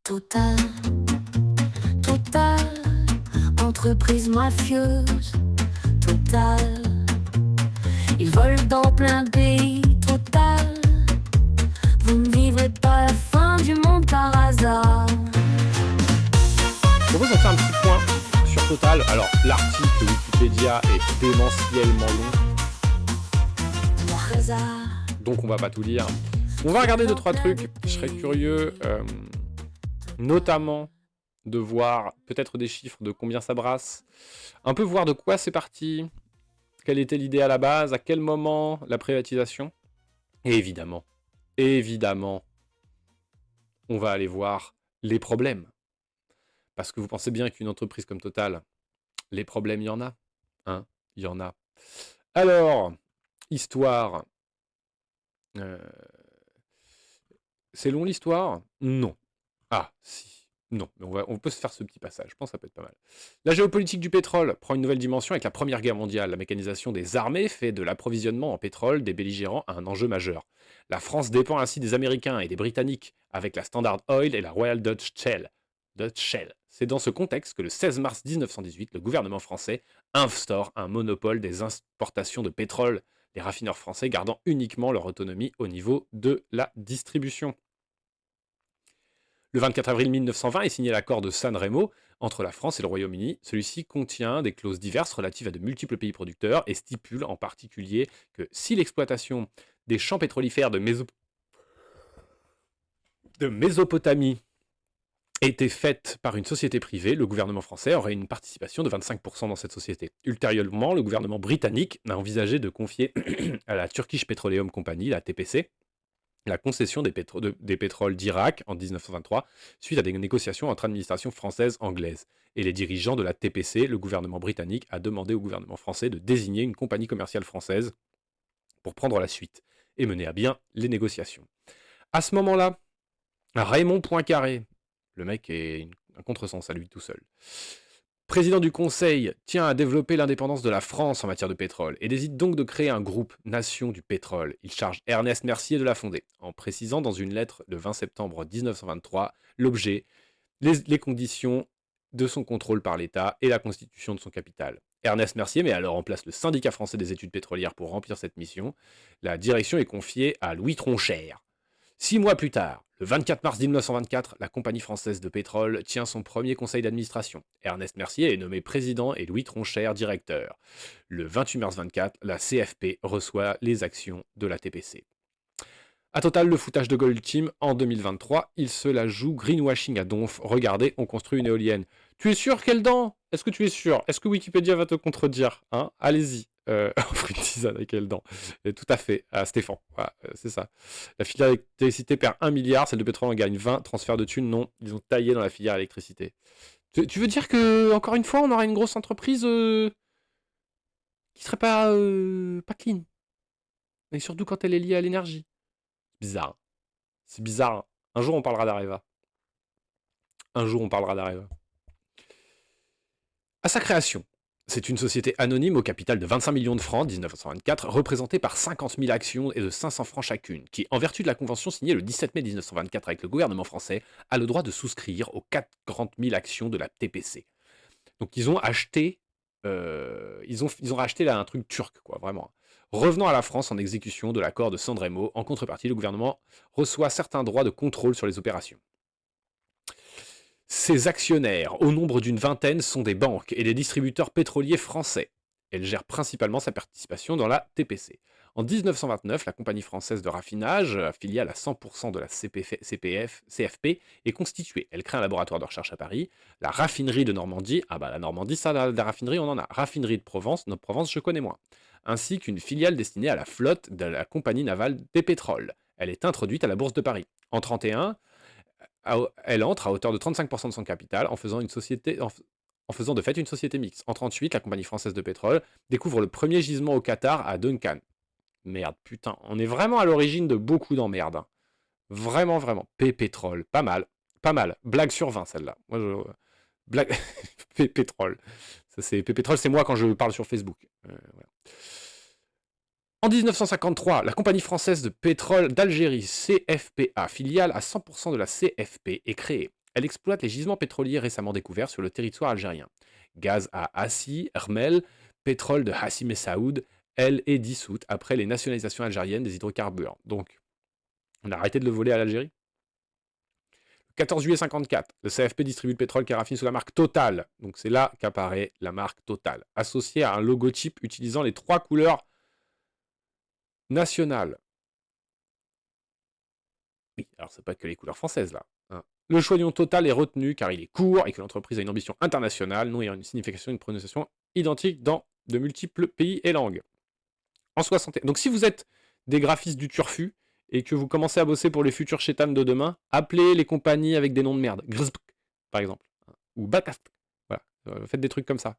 Total, Total, entreprise mafieuse. Total, ils volent dans plein de pays. Total, vous ne vivrez pas la fin du monde par hasard. Je propose d'en faire un petit point sur Total. Alors, l'article Wikipédia est démentiellement long, Par hasard. donc on va pas tout lire. On va regarder 2-3 trucs. Je serais curieux, notamment de voir peut-être des chiffres de combien ça brasse. Un peu voir de quoi c'est parti, quelle était l'idée à la base, à quel moment la privatisation. Et évidemment, on va aller voir les problèmes. Parce que vous pensez bien qu'une entreprise comme Total, les problèmes, il y en a. Hein, il y en a. Alors, histoire. C'est long l'histoire? Non. Ah, si. Non, mais on peut se faire ce petit passage. Je pense que ça peut être pas mal. La géopolitique du pétrole prend une nouvelle dimension avec la Première Guerre mondiale. La mécanisation des armées fait de l'approvisionnement en pétrole des belligérants un enjeu majeur. La France dépend ainsi des Américains et des Britanniques avec la Standard Oil et la Royal Dutch Shell. C'est dans ce contexte que le 16 mars 1918, le gouvernement français instaure un monopole des importations de pétrole, les raffineurs français gardant uniquement leur autonomie au niveau de la distribution. Le 24 avril 1920 est signé l'accord de San Remo entre la France et le Royaume-Uni. Celui-ci contient des clauses diverses relatives à de multiples pays producteurs et stipule en particulier que si l'exploitation des champs pétrolifères de Mésopotamie était faite par une société privée, le gouvernement français aurait une participation de 25% dans cette société. Ultérieurement, le gouvernement britannique a envisagé de confier à la Turkish Petroleum Company, la TPC, la concession des pétroles d'Irak en 1923, suite à des négociations entre administrations françaises et anglaises. Et les dirigeants de la TPC, le gouvernement britannique, a demandé au gouvernement français de désigner une compagnie commerciale française pour prendre la suite et mener à bien les négociations. À ce moment-là, Raymond Poincaré, le mec est un contresens à lui tout seul, président du Conseil, tient à développer l'indépendance de la France en matière de pétrole et décide donc de créer un groupe Nation du pétrole. Il charge Ernest Mercier de la fonder, en précisant dans une lettre le 20 septembre 1923 l'objet, les conditions de son contrôle par l'État et la constitution de son capital. Ernest Mercier met alors en place le syndicat français des études pétrolières pour remplir cette mission. La direction est confiée à Louis Tronchère. 6 mois plus tard, le 24 mars 1924, la Compagnie française de pétrole tient son premier conseil d'administration. Ernest Mercier est nommé président et Louis Tronchère directeur. Le 28 mars 24, la CFP reçoit les actions de la TPC. À Total, le foutage de Gold Team en 2023, il se la joue greenwashing à donf. Regardez, on construit une éolienne. Tu es sûr, Keldan? Est-ce que tu es sûr? Est-ce que Wikipédia va te contredire, hein? Allez-y. Offre une tisane avec Keldan. Et tout à fait, à Stéphane. Voilà, c'est ça. La filière électricité perd 1 milliard, celle de pétrole en gagne 20. Transfert de thunes, non. Ils ont taillé dans la filière électricité. Tu veux dire que, encore une fois, on aura une grosse entreprise qui serait pas clean? Et surtout quand elle est liée à l'énergie. Bizarre. C'est bizarre. Un jour, on parlera d'Areva. Un jour, on parlera d'Areva. À sa création, c'est une société anonyme au capital de 25 millions de francs, 1924, représentée par 50 000 actions et de 500 francs chacune, qui, en vertu de la convention signée le 17 mai 1924 avec le gouvernement français, a le droit de souscrire aux 40 000 actions de la TPC. Donc ils ont acheté, ils ont racheté là un truc turc, quoi, vraiment. Revenant à la France en exécution de l'accord de San Remo, en contrepartie, le gouvernement reçoit certains droits de contrôle sur les opérations. Ses actionnaires, au nombre d'une vingtaine, sont des banques et des distributeurs pétroliers français. Elle gère principalement sa participation dans la TPC. En 1929, la compagnie française de raffinage, filiale à 100% de la CFP, est constituée. Elle crée un laboratoire de recherche à Paris, la raffinerie de Normandie, ah bah la Normandie, ça, la raffinerie, on en a. Raffinerie de Provence, notre Provence, je connais moins. Ainsi qu'une filiale destinée à la flotte de la compagnie navale des pétroles. Elle est introduite à la Bourse de Paris. En 1931, elle entre à hauteur de 35% de son capital en faisant de fait une société mixte. En 1938, la compagnie française de pétrole découvre le premier gisement au Qatar à Duncan. Merde, putain, on est vraiment à l'origine de beaucoup d'emmerdes. Hein. Vraiment, vraiment. Pétrole, pas mal. Pas mal. Blague sur 20, celle-là. Moi, Blague... Pétrole. Pétrole, c'est moi quand je parle sur Facebook. Voilà. En 1953, la compagnie française de pétrole d'Algérie, CFPA, filiale à 100% de la CFP, est créée. Elle exploite les gisements pétroliers récemment découverts sur le territoire algérien. Gaz à Hassi, Hermel, pétrole de Hassi Messaoud, elle est dissoute après les nationalisations algériennes des hydrocarbures. Donc, on a arrêté de le voler à l'Algérie. 14 juillet 54, le CFP distribue le pétrole qui est raffiné sous la marque Total. Donc c'est là qu'apparaît la marque Total, associée à un logotype utilisant les 3 couleurs nationales. Oui, alors c'est pas que les couleurs françaises là. Hein. Le choix du nom Total est retenu car il est court et que l'entreprise a une ambition internationale, non ayant une signification et une prononciation identique dans de multiples pays et langues. En 61. Donc si vous êtes des graphistes du turfu et que vous commencez à bosser pour les futurs chétanes de demain, appelez les compagnies avec des noms de merde. Grzbk, par exemple. Ou Batast. Voilà. Faites des trucs comme ça.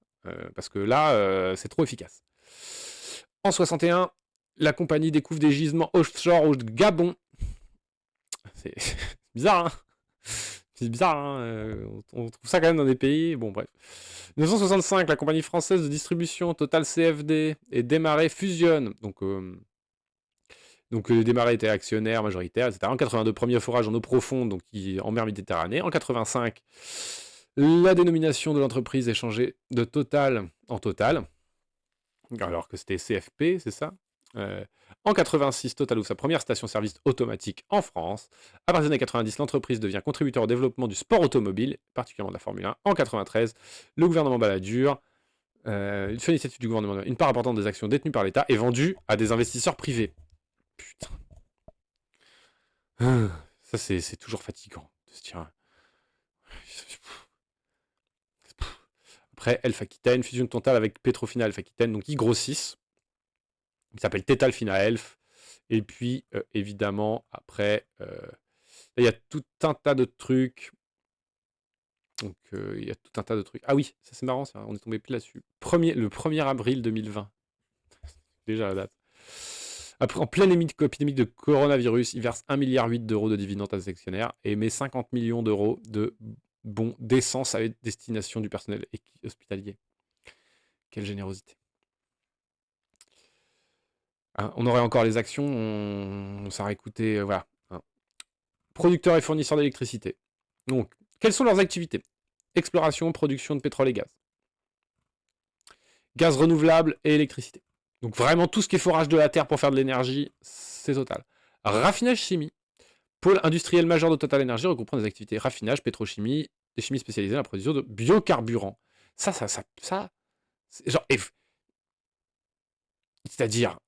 Parce que là, c'est trop efficace. En 61, la compagnie découvre des gisements offshore au Gabon. C'est bizarre, hein. C'est bizarre, hein. On trouve ça quand même dans des pays. Bon, bref. 1965, la compagnie française de distribution Total CFD et Desmarais fusionnent. Donc Desmarais était actionnaire majoritaire, etc. En 82, premier forage en eau profonde, donc en mer Méditerranée. En 85, la dénomination de l'entreprise est changée de Total en Total, alors que c'était CFP, c'est ça. En 86, Total ouvre sa première station-service automatique en France. À partir des années 90, l'entreprise devient contributeur au développement du sport automobile, particulièrement de la Formule 1. En 93, le gouvernement Balladur, une initiative du gouvernement, une part importante des actions détenues par l'État est vendue à des investisseurs privés. Putain. Ça, c'est toujours fatigant de se dire. Après, Elf Aquitaine, fusion de Total avec Petrofina Elf Aquitaine, donc ils grossissent. Il s'appelle Tetalfina Elf. Et puis, évidemment, après, il y a tout un tas de trucs. Donc, il y a tout un tas de trucs. Ah oui, ça c'est marrant, ça, on est tombé pile là-dessus. Le 1er avril 2020. Déjà la date. Après, en pleine épidémie de coronavirus, il verse 1,8 milliard d'euros de dividendes à ses actionnaires et met 50 millions d'euros de bons d'essence à destination du personnel hospitalier. Quelle générosité. Hein, on aurait encore les actions, on s'aurait écouté, voilà. Hein. Producteurs et fournisseurs d'électricité. Donc, quelles sont leurs activités? Exploration, production de pétrole et gaz. Gaz renouvelable et électricité. Donc vraiment tout ce qui est forage de la terre pour faire de l'énergie, c'est Total. Raffinage chimie. Pôle industriel majeur de Total Énergie regroupant des activités raffinage, pétrochimie, des chimies spécialisées dans la production de biocarburants. Ça, c'est genre, c'est-à-dire,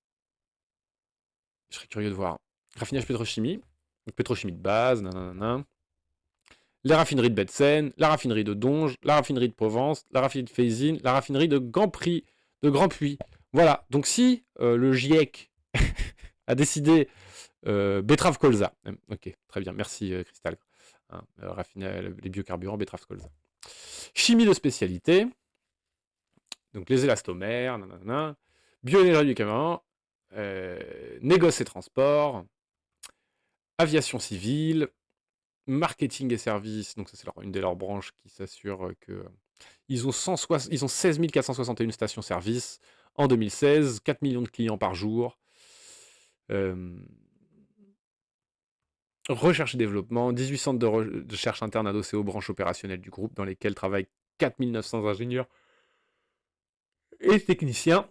je serais curieux de voir. Raffinage pétrochimie, donc pétrochimie de base, nanana. Les raffineries de Betsen, la raffinerie de Donge, la raffinerie de Provence, la raffinerie de Fézine, la raffinerie de Grand Puy. Voilà, donc si le GIEC a décidé betterave colza, ok, très bien, merci Cristal. Hein, raffiner les biocarburants, betterave colza. Chimie de spécialité, donc les élastomères, nanana, bioénergie du camion, négoce et transport, aviation civile, marketing et services, donc ça c'est une de leurs branches qui s'assure que ils ont 16 461 stations-service en 2016, 4 millions de clients par jour. Recherche et développement, 18 centres de recherche interne adossés aux branches opérationnelles du groupe, dans lesquels travaillent 4 900 ingénieurs et techniciens.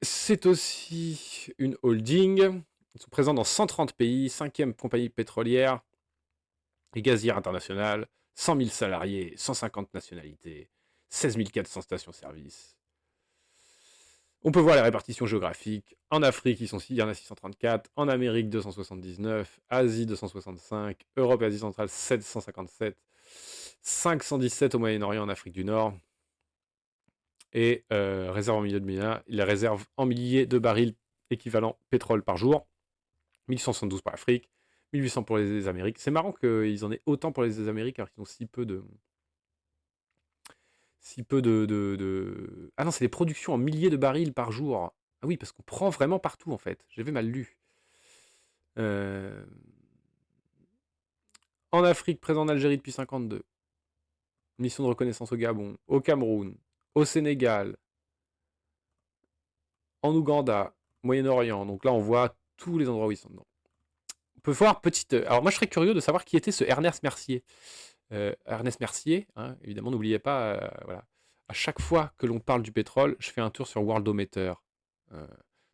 C'est aussi une holding. Ils sont présents dans 130 pays, 5e compagnie pétrolière et gazière internationale, 100 000 salariés, 150 nationalités, 16 400 stations-service. On peut voir les répartitions géographiques. En Afrique, il y en a 634. En Amérique, 279. Asie, 265. Europe et Asie centrale, 757. 517 au Moyen-Orient, en Afrique du Nord. Et réserve en milieu de mina. Il réserve en milliers de barils équivalent pétrole par jour. 1172 pour l'Afrique. 1800 pour les Amériques. C'est marrant qu'ils en aient autant pour les Amériques alors qu'ils ont si peu de... Ah non, c'est des productions en milliers de barils par jour. Ah oui, parce qu'on prend vraiment partout, en fait. J'avais mal lu. En Afrique, présent en Algérie depuis 52. Mission de reconnaissance au Gabon, au Cameroun, au Sénégal, en Ouganda, Moyen-Orient. Donc là, on voit tous les endroits où ils sont dedans. On peut voir petite. Alors moi, je serais curieux de savoir qui était ce Ernest Mercier. Ernest Mercier, hein, évidemment, n'oubliez pas, voilà. À chaque fois que l'on parle du pétrole, je fais un tour sur Worldometer. Euh,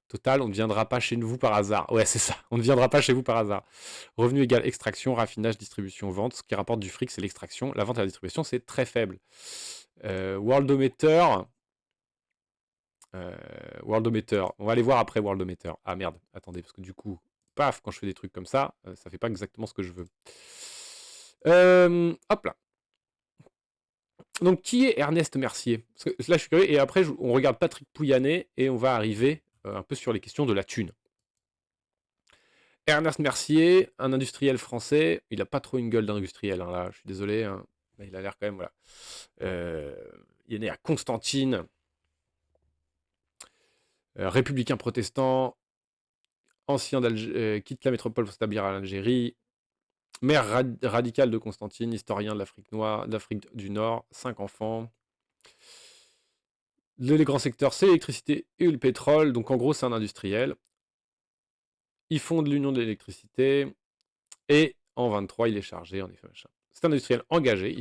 Total, on ne viendra pas chez vous par hasard. Ouais, c'est ça. On ne viendra pas chez vous par hasard. Revenu égal extraction, raffinage, distribution, vente. Ce qui rapporte du fric, c'est l'extraction. La vente et la distribution, c'est très faible. Worldometer. Worldometer. On va aller voir après Worldometer. Ah merde, attendez, parce que du coup, paf, quand je fais des trucs comme ça fait pas exactement ce que je veux. Hop là. Donc, qui est Ernest Mercier? Parce que là, je suis curieux. Et après, on regarde Patrick Pouyanné et on va arriver un peu sur les questions de la thune. Ernest Mercier, un industriel français. Il a pas trop une gueule d'industriel, hein, là. Je suis désolé. Hein. Mais il a l'air quand même, voilà. Il est né à Constantine. Républicain protestant. Ancien d'Algérie. Quitte la métropole pour s'établir en Algérie. Maire radical de Constantine. Historien de l'Afrique noire, d'Afrique du Nord. 5 enfants. Les grands secteurs, c'est l'électricité et le pétrole. Donc en gros, c'est un industriel. Ils fondent l'Union de l'électricité. Et en 23, il est chargé, en effet, machin. C'est un industriel engagé.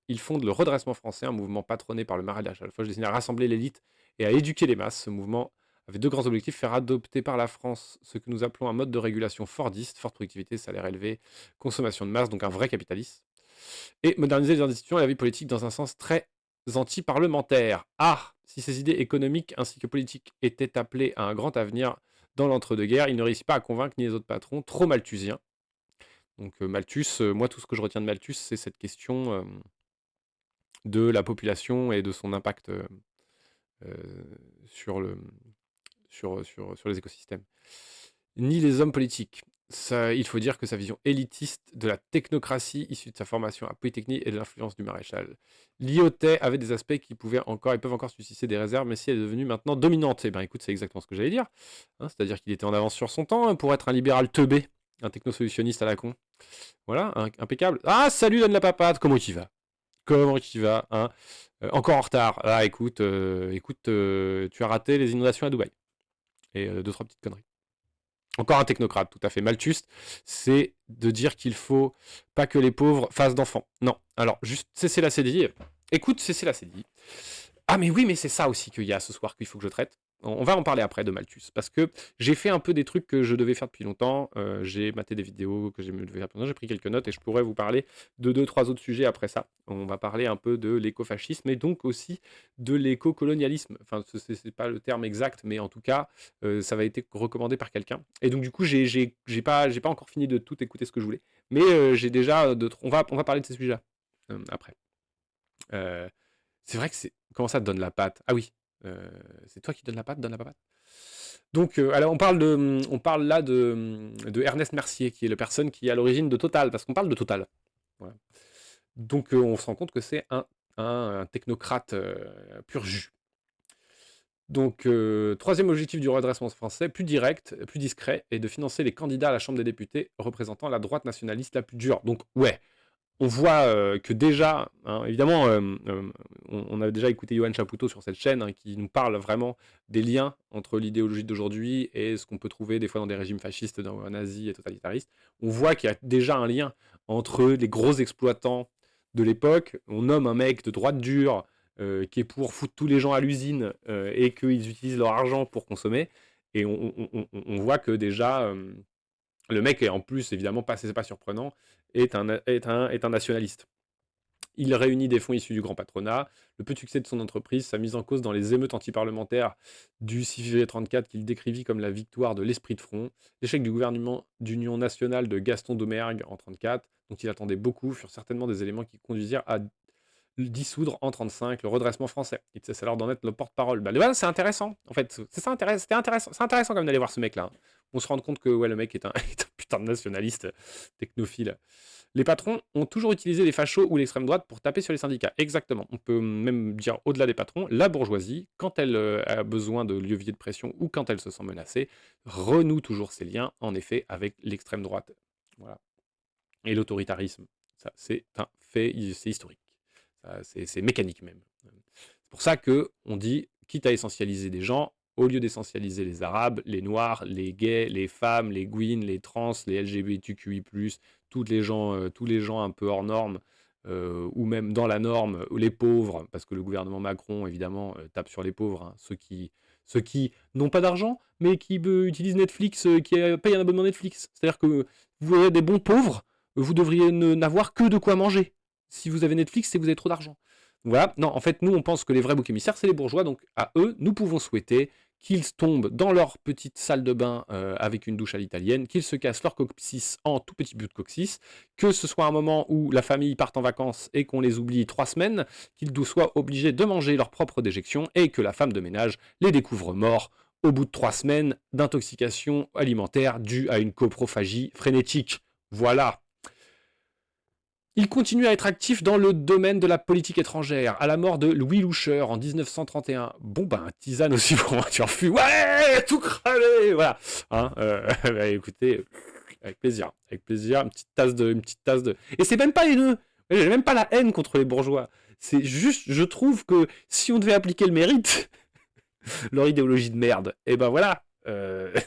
Il fonde le Redressement français, un mouvement patronné par le maréchal Foch destiné à rassembler l'élite et à éduquer les masses. Ce mouvement avait deux grands objectifs: faire adopter par la France ce que nous appelons un mode de régulation fordiste, forte productivité, salaire élevé, consommation de masse, donc un vrai capitalisme, et moderniser les institutions et la vie politique dans un sens très anti-parlementaire. Ah, si ces idées économiques ainsi que politiques étaient appelées à un grand avenir dans l'entre-deux-guerres, il ne réussit pas à convaincre ni les autres patrons, trop malthusiens. Donc Malthus, moi tout ce que je retiens de Malthus, c'est cette question de la population et de son impact sur, sur les écosystèmes. Ni les hommes politiques. Ça, il faut dire que sa vision élitiste de la technocratie issue de sa formation à Polytechnique et de l'influence du maréchal Lyautey avait des aspects qui peuvent encore susciter des réserves, mais si elle est devenue maintenant dominante, eh bien écoute, c'est exactement ce que j'allais dire. Hein, c'est-à-dire qu'il était en avance sur son temps hein, pour être un libéral teubé, un technosolutionniste à la con. Voilà, impeccable. Ah, salut Donne la Papade, comment tu vas? Comment tu vas hein Encore en retard. Ah, écoute, tu as raté les inondations à Dubaï. Et deux, trois petites conneries. Encore un technocrate, tout à fait. Malthus, c'est de dire qu'il faut pas que les pauvres fassent d'enfants. Non. Alors, juste cesser la CDI. Écoute, cesser la CDI. Ah, mais oui, mais c'est ça aussi qu'il y a ce soir qu'il faut que je traite. On va en parler après de Malthus, parce que j'ai fait un peu des trucs que je devais faire depuis longtemps. J'ai maté des vidéos que je devais faire depuis longtemps. J'ai pris quelques notes et je pourrais vous parler de deux, trois autres sujets après ça. On va parler un peu de l'écofascisme et donc aussi de l'éco-colonialisme. Enfin, c'est pas le terme exact, mais en tout cas, ça va être recommandé par quelqu'un. Et donc, du coup, j'ai pas encore fini de tout écouter ce que je voulais. Mais j'ai déjà on va parler de ces sujets-là après. C'est vrai que c'est. Comment ça te donne la patte? Ah oui, c'est toi qui donne la patte, donne la patte. Donc, alors on parle là de Ernest Mercier, qui est la personne qui est à l'origine de Total, parce qu'on parle de Total. Voilà. Donc, on se rend compte que c'est un technocrate pur jus. Donc, troisième objectif du redressement français, plus direct, plus discret, est de financer les candidats à la Chambre des députés représentant la droite nationaliste la plus dure. Donc, ouais, on voit que déjà, hein, évidemment, on a déjà écouté Yoann Chapoutot sur cette chaîne hein, qui nous parle vraiment des liens entre l'idéologie d'aujourd'hui et ce qu'on peut trouver des fois dans des régimes fascistes, nazis et totalitaristes. On voit qu'il y a déjà un lien entre les gros exploitants de l'époque. On nomme un mec de droite dure qui est pour foutre tous les gens à l'usine et qu'ils utilisent leur argent pour consommer. Et on voit que déjà, le mec est en plus, évidemment, c'est pas surprenant, est un nationaliste. Il réunit des fonds issus du grand patronat, le peu de succès de son entreprise, sa mise en cause dans les émeutes antiparlementaires du 6 février 1934 qu'il décrivit comme la victoire de l'esprit de front, l'échec du gouvernement d'union nationale de Gaston Doumergue en 1934, dont il attendait beaucoup, furent certainement des éléments qui conduisirent à dissoudre en 1935 le redressement français. Il cesse alors d'en être le porte-parole. Bah, voilà, c'est intéressant, en fait. C'est intéressant comme d'aller voir ce mec-là. Hein. On se rend compte que ouais, le mec est un putain de nationaliste technophile. Les patrons ont toujours utilisé les fachos ou l'extrême droite pour taper sur les syndicats. Exactement. On peut même dire au-delà des patrons, la bourgeoisie, quand elle a besoin de levier de pression ou quand elle se sent menacée, renoue toujours ses liens, en effet, avec l'extrême droite. Voilà. Et l'autoritarisme, ça c'est un fait, c'est historique. C'est mécanique même. C'est pour ça qu'on dit, quitte à essentialiser des gens, Au lieu d'essentialiser les Arabes, les Noirs, les gays, les femmes, les Gwyn, les trans, les LGBTQI+, tous les gens un peu hors normes, ou même dans la norme, les pauvres, parce que le gouvernement Macron, évidemment, tape sur les pauvres, hein, ceux qui n'ont pas d'argent, mais qui utilisent Netflix, qui payent un abonnement Netflix. C'est-à-dire que vous avez des bons pauvres, vous devriez n'avoir que de quoi manger. Si vous avez Netflix, c'est que vous avez trop d'argent. Voilà, non, en fait, nous, on pense que les vrais boucs émissaires, c'est les bourgeois, donc à eux, nous pouvons souhaiter qu'ils tombent dans leur petite salle de bain avec une douche à l'italienne, qu'ils se cassent leur coccyx en tout petit bout de coccyx, que ce soit un moment où la famille part en vacances et qu'on les oublie 3 semaines, qu'ils soient obligés de manger leur propre déjection et que la femme de ménage les découvre morts au bout de 3 semaines d'intoxication alimentaire due à une coprophagie frénétique. Voilà. Il continue à être actif dans le domaine de la politique étrangère, à la mort de Louis Loucheur en 1931. Bon ben, tisane aussi pour moi, tu refus. Ouais, tout cravé, voilà. Hein, bah, écoutez, avec plaisir, une petite tasse de. Et c'est même pas haineux. J'ai même pas la haine contre les bourgeois. C'est juste, je trouve que si on devait appliquer le mérite, leur idéologie de merde, et ben voilà.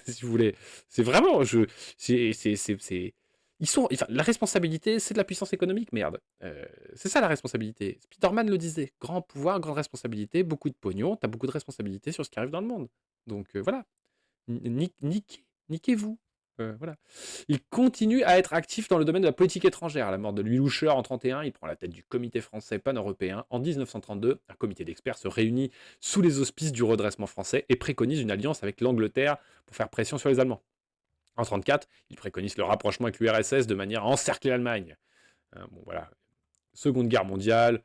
Si vous voulez, c'est vraiment, enfin, la responsabilité, c'est de la puissance économique, merde. C'est ça la responsabilité. Spider-Man le disait. Grand pouvoir, grande responsabilité, beaucoup de pognon, t'as beaucoup de responsabilités sur ce qui arrive dans le monde. Donc voilà. Niquez-vous. Voilà. Il continue à être actif dans le domaine de la politique étrangère. À la mort de Louis Loucheur en 1931, il prend la tête du comité français pan-européen. En 1932, un comité d'experts se réunit sous les auspices du redressement français et préconise une alliance avec l'Angleterre pour faire pression sur les Allemands. En 1934, il préconise le rapprochement avec l'URSS de manière à encercler l'Allemagne. Bon, voilà. Seconde Guerre mondiale.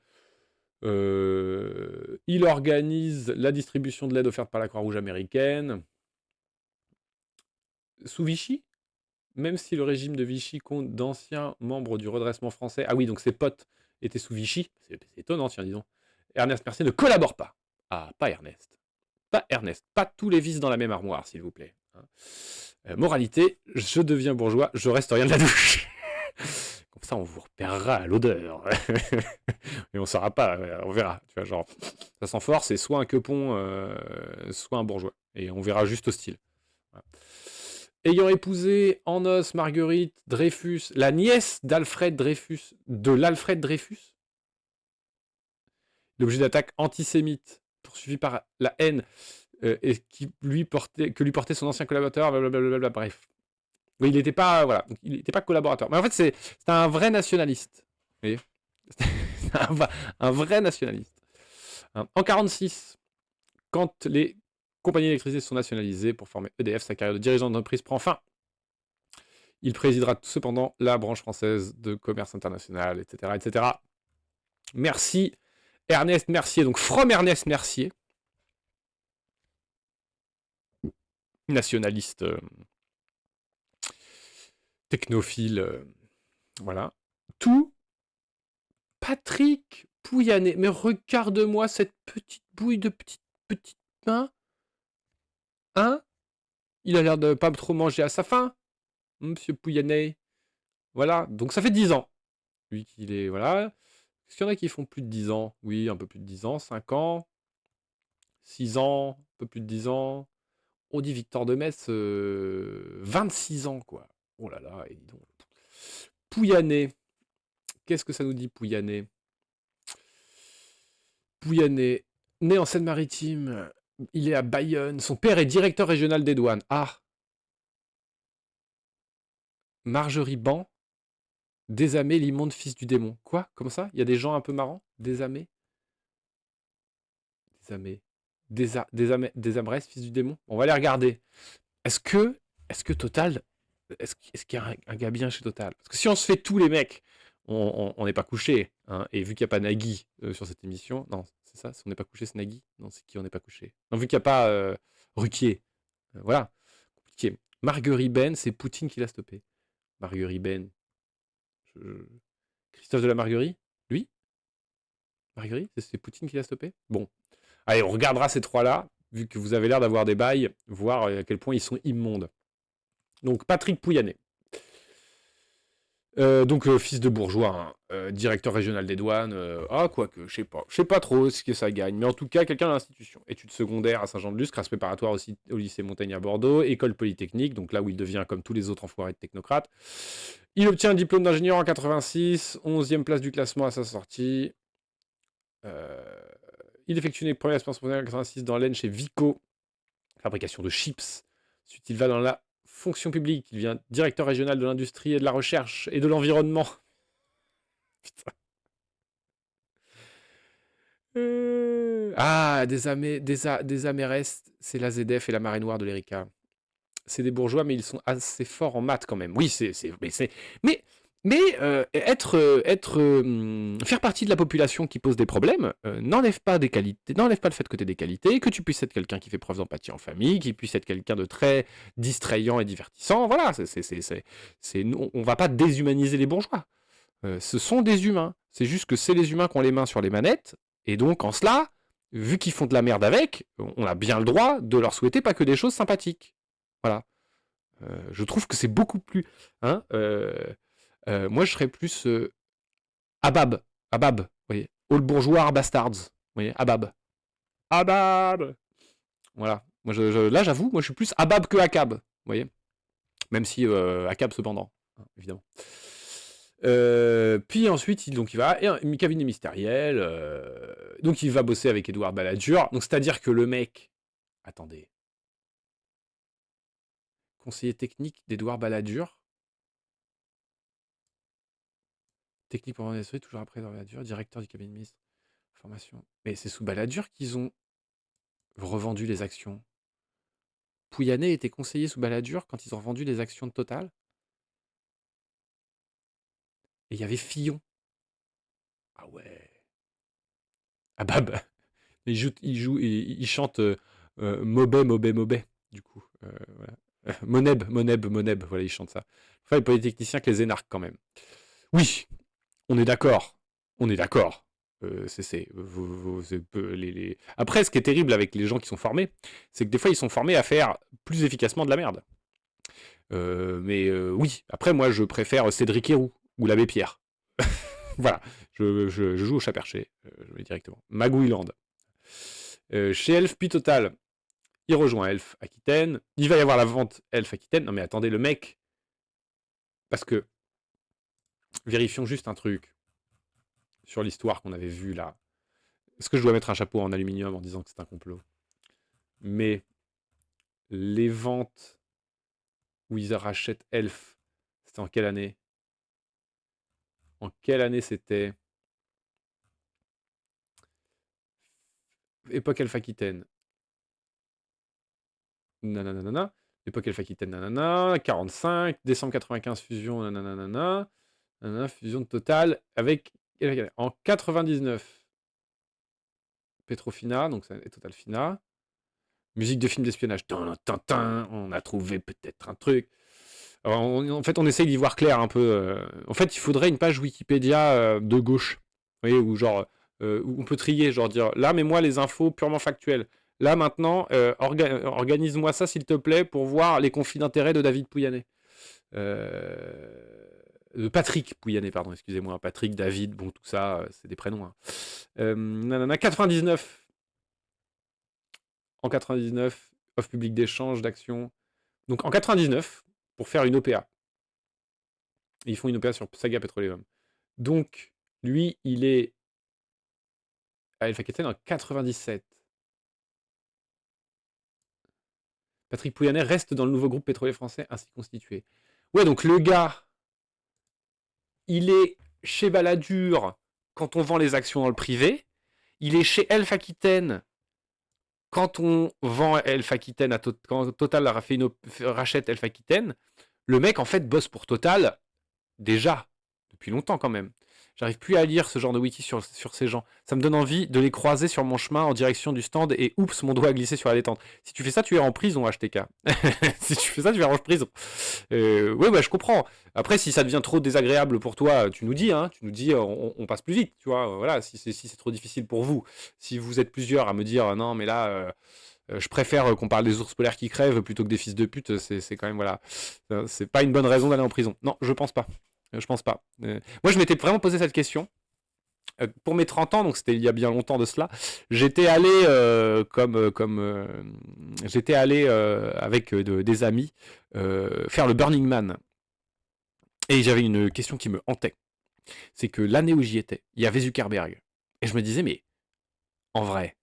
Il organise la distribution de l'aide offerte par la Croix-Rouge américaine. Sous Vichy, même si le régime de Vichy compte d'anciens membres du redressement français, ah oui, donc ses potes étaient sous Vichy, c'est étonnant, tiens, disons. Ernest Mercier ne collabore pas. Ah, pas Ernest. Pas Ernest. Pas tous les vices dans la même armoire, s'il vous plaît. Moralité, je deviens bourgeois, je reste rien de la douche. Comme ça, on vous repérera à l'odeur. Et on saura pas, on verra. Tu vois, genre, ça sent fort, c'est soit un quepon, soit un bourgeois. Et on verra juste au style. Voilà. Ayant épousé en noces Marguerite Dreyfus, la nièce d'Alfred Dreyfus, de l'Alfred Dreyfus, l'objet d'attaque antisémite, poursuivi par la haine, et que lui portait son ancien collaborateur, blablabla, bref. Oui, il n'était pas, voilà, il n'était pas collaborateur. Mais en fait, c'est un vrai nationaliste. Vous voyez, un vrai nationaliste. En 1946, quand les compagnies d'électricité sont nationalisées pour former EDF, sa carrière de dirigeant d'entreprise prend fin. Il présidera cependant la branche française de commerce international, etc., etc. Merci Ernest Mercier, donc from Ernest Mercier, nationaliste, technophile, voilà. Tout Patrick Pouyanné, mais regarde-moi cette petite bouille de petite main. Hein? Il a l'air de pas trop manger à sa faim, monsieur Pouyanné. Voilà, donc ça fait 10 ans. Lui qu'il est, voilà. Est-ce qu'il y en a qui font plus de 10 ans? Oui, un peu plus de 10 ans, 5 ans, 6 ans, un peu plus de 10 ans. On dit Victor de Metz, 26 ans, quoi. Oh là là, et dis donc. Pouyanné. Qu'est-ce que ça nous dit, Pouyanné? Pouyanné, né en Seine-Maritime, il est à Bayonne. Son père est directeur régional des douanes. Ah. Marjorie Ban, Désamé, l'immonde fils du démon. Quoi? Comment ça? Il y a des gens un peu marrants? Désamé? Désamrès, fils du démon? On va aller regarder. Est-ce que Total... Est-ce qu'il y a un gars bien chez Total? Parce que si on se fait tous les mecs, on n'est pas couché. Hein, et vu qu'il n'y a pas Nagui sur cette émission... Non, c'est ça? Si on n'est pas couché, c'est Nagui? Non, c'est qui on n'est pas couché? Non, vu qu'il n'y a pas Ruquier. Voilà. Compliqué. Marguerite Ben, c'est Poutine qui l'a stoppé. Marguerite Ben. Christophe de la Marguerie? Lui? Marguerite? C'est Poutine qui l'a stoppé? Bon. Allez, on regardera ces trois-là, vu que vous avez l'air d'avoir des bails, voir à quel point ils sont immondes. Donc, Patrick Pouyanné. Donc, fils de bourgeois, hein, directeur régional des douanes, quoique, je sais pas trop ce que ça gagne, mais en tout cas, quelqu'un de l'institution. Études secondaires à Saint-Jean-de-Luz, classe préparatoire aussi au lycée Montaigne à Bordeaux, école polytechnique, donc là où il devient comme tous les autres enfoirés de technocrates. Il obtient un diplôme d'ingénieur en 86, 11e place du classement à sa sortie. Il effectue une première expérience professionnelle en 86 dans l'Aisne chez Vico, fabrication de chips. Ensuite, il va dans la fonction publique. Il devient directeur régional de l'industrie et de la recherche et de l'environnement. Putain. Des Amérestes, c'est la ZDF et la marée noire de l'Erika. C'est des bourgeois, mais ils sont assez forts en maths quand même. Oui, faire partie de la population qui pose des problèmes n'enlève pas des qualités, n'enlève pas le fait que tu aies des qualités, que tu puisses être quelqu'un qui fait preuve d'empathie en famille, qui puisse être quelqu'un de très distrayant et divertissant. Voilà, on va pas déshumaniser les bourgeois. Ce sont des humains. C'est juste que c'est les humains qui ont les mains sur les manettes, et donc en cela, vu qu'ils font de la merde avec, on a bien le droit de leur souhaiter pas que des choses sympathiques. Voilà. Je trouve que c'est beaucoup plus... Hein, moi, je serais plus Abab. Abab, vous voyez. All bourgeois bastards. Vous voyez, Abab. Abab. Voilà. Moi, là, j'avoue, moi, je suis plus Abab que Akab. Vous voyez. Même si Akab, cependant, hein, évidemment. Puis ensuite, il va un cabinet mystériel. Donc, il va bosser avec Édouard Balladur. Donc, c'est-à-dire que le mec... Attendez. Conseiller technique d'Édouard Balladur. Technique pour l'industrie, toujours après Balladur. Directeur du cabinet de ministre. Formation. Mais c'est sous Balladur qu'ils ont revendu les actions. Pouyanné était conseiller sous Balladur quand ils ont revendu les actions de Total. Et il y avait Fillon. Ah ouais. Ah bah, il chante Mobet, du coup. Voilà. Moneb, voilà, il chante ça. Enfin, les polytechniciens que les énarques, quand même. Oui, on est d'accord. Après, ce qui est terrible avec les gens qui sont formés, c'est que des fois, ils sont formés à faire plus efficacement de la merde. Oui, après, moi, je préfère Cédric Héroux ou l'abbé Pierre. Voilà, je joue au chat perché, je vais directement. Magouiland. Chez Elf, puis Total, il rejoint Elf Aquitaine. Il va y avoir la vente Elf Aquitaine. Non mais attendez, le mec... Parce que... Vérifions juste un truc sur l'histoire qu'on avait vue là. Est-ce que je dois mettre un chapeau en aluminium en disant que c'est un complot? Mais les ventes où ils rachètent Elf, c'était en quelle année? En quelle année c'était? Époque Elf Aquitaine. Nanana. Époque Elf Aquitaine, nanana. 45. Décembre 95, fusion, nanana. Fusion de Total avec... En 99. Petrofina, donc c'est Total Fina. Musique de film d'espionnage. On a trouvé peut-être un truc. Alors, en fait, on essaye d'y voir clair un peu. En fait, il faudrait une page Wikipédia de gauche. Vous voyez, où genre, où on peut trier, genre dire, là, mets-moi les infos purement factuelles. Là, maintenant, organise-moi ça, s'il te plaît, pour voir les conflits d'intérêts de David Pouyanné. De Patrick Pouyanné, pardon, excusez-moi. Patrick, David, bon, tout ça, c'est des prénoms. Hein. 99. En 99, offre publique d'échange, d'action. Donc en 99, pour faire une OPA. Ils font une OPA sur Saga Petroleum. Donc, lui, il est à Elf Aquitaine en 97. Patrick Pouyanné reste dans le nouveau groupe pétrolier français ainsi constitué. Ouais, donc le gars, il est chez Balladur quand on vend les actions dans le privé. Il est chez Elf Aquitaine quand on vend Elf Aquitaine, quand Total rachète Elf Aquitaine. Le mec, en fait, bosse pour Total déjà, depuis longtemps quand même. J'arrive plus à lire ce genre de wiki sur ces gens. Ça me donne envie de les croiser sur mon chemin en direction du stand et oups, mon doigt a glissé sur la détente. Si tu fais ça, tu es en prison, HTK. Si tu fais ça, tu es en prison. Ouais, bah je comprends. Après, si ça devient trop désagréable pour toi, tu nous dis, hein, on passe plus vite, tu vois. Voilà, si c'est trop difficile pour vous. Si vous êtes plusieurs à me dire, non, mais là... je préfère qu'on parle des ours polaires qui crèvent plutôt que des fils de pute, c'est quand même, voilà, c'est pas une bonne raison d'aller en prison. Non, je pense pas. Je pense pas. Moi, je m'étais vraiment posé cette question. Pour mes 30 ans, donc c'était il y a bien longtemps de cela, j'étais allé j'étais allé avec des amis faire le Burning Man. Et j'avais une question qui me hantait. C'est que l'année où j'y étais, il y avait Zuckerberg. Et je me disais, mais en vrai,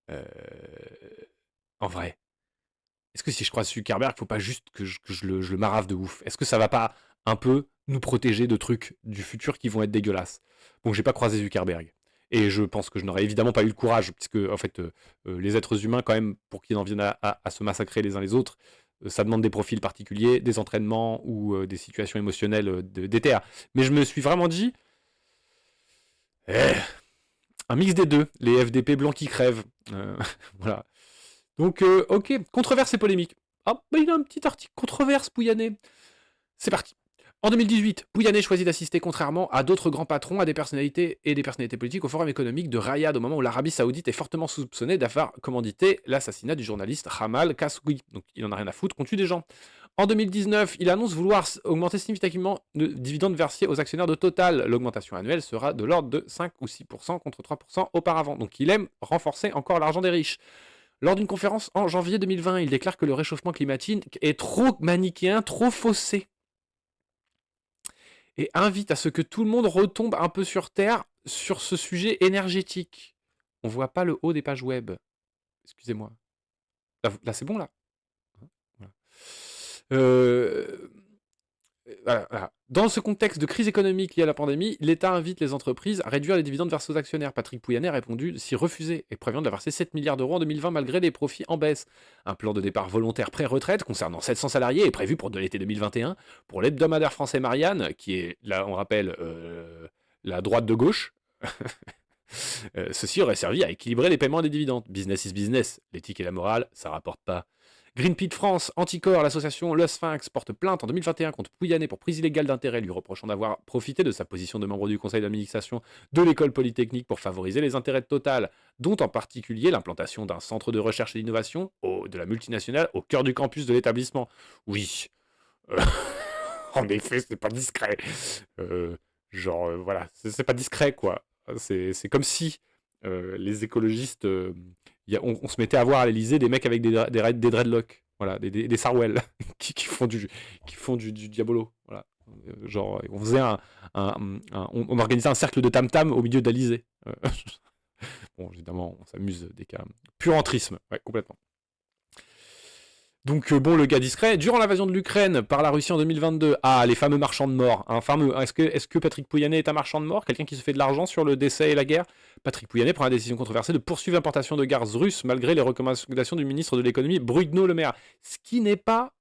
euh, en vrai, est-ce que si je croise Zuckerberg, faut pas juste que je le marave de ouf? Est-ce que ça va pas un peu nous protéger de trucs du futur qui vont être dégueulasses? Bon, j'ai pas croisé Zuckerberg. Et je pense que je n'aurais évidemment pas eu le courage, puisque en fait, les êtres humains, quand même, pour qu'ils en viennent à se massacrer les uns les autres, ça demande des profils particuliers, des entraînements ou des situations émotionnelles déter. Mais je me suis vraiment dit, eh, un mix des deux, les FDP blancs qui crèvent. Voilà. Donc, ok, controverse et polémique. Ah, bah, il a un petit article controverse, Pouyanné. C'est parti. En 2018, Pouyanné choisit d'assister, contrairement à d'autres grands patrons, à des personnalités et des personnalités politiques au forum économique de Riyad, au moment où l'Arabie Saoudite est fortement soupçonnée d'avoir commandité l'assassinat du journaliste Jamal Khashoggi. Donc il en a rien à foutre qu'on tue des gens. En 2019, il annonce vouloir augmenter significativement le dividende versé aux actionnaires de Total. L'augmentation annuelle sera de l'ordre de 5 ou 6% contre 3% auparavant. Donc il aime renforcer encore l'argent des riches. Lors d'une conférence en janvier 2020, il déclare que le réchauffement climatique est trop manichéen, trop faussé. Et invite à ce que tout le monde retombe un peu sur Terre sur ce sujet énergétique. On voit pas le haut des pages web. Excusez-moi. Là c'est bon, là. Voilà. Voilà. Dans ce contexte de crise économique liée à la pandémie, l'État invite les entreprises à réduire les dividendes versés aux actionnaires. Patrick Pouyanné a répondu s'y refuser et prévient de verser 7 milliards d'euros en 2020 malgré des profits en baisse. Un plan de départ volontaire pré-retraite concernant 700 salariés est prévu pour de l'été 2021 pour l'hebdomadaire français Marianne, qui est, là on rappelle, la droite de gauche. Ceci aurait servi à équilibrer les paiements des dividendes. Business is business. L'éthique et la morale, ça rapporte pas. Greenpeace France, Anticor, l'association Le Sphinx porte plainte en 2021 contre Pouyanné pour prise illégale d'intérêt, lui reprochant d'avoir profité de sa position de membre du conseil d'administration de l'école polytechnique pour favoriser les intérêts de Total, dont en particulier l'implantation d'un centre de recherche et d'innovation de la multinationale au cœur du campus de l'établissement. Oui, en effet, c'est pas discret. Voilà, c'est pas discret, quoi. C'est comme si les écologistes, on se mettait à voir à l'Elysée des mecs avec des dreadlocks, voilà, des Sarwell qui font du diabolo, voilà. Genre, on faisait on organisait un cercle de tam-tam au milieu d'Elysée. Bon, évidemment, on s'amuse des cas. Pur entrisme, ouais, complètement. Donc bon, le gars discret. Durant l'invasion de l'Ukraine par la Russie en 2022, les fameux marchands de mort. Est-ce que Patrick Pouyanné est un marchand de mort? Quelqu'un qui se fait de l'argent sur le décès et la guerre? Patrick Pouyanné prend la décision controversée de poursuivre l'importation de gaz russes malgré les recommandations du ministre de l'économie Bruno Le Maire. Ce qui n'est pas...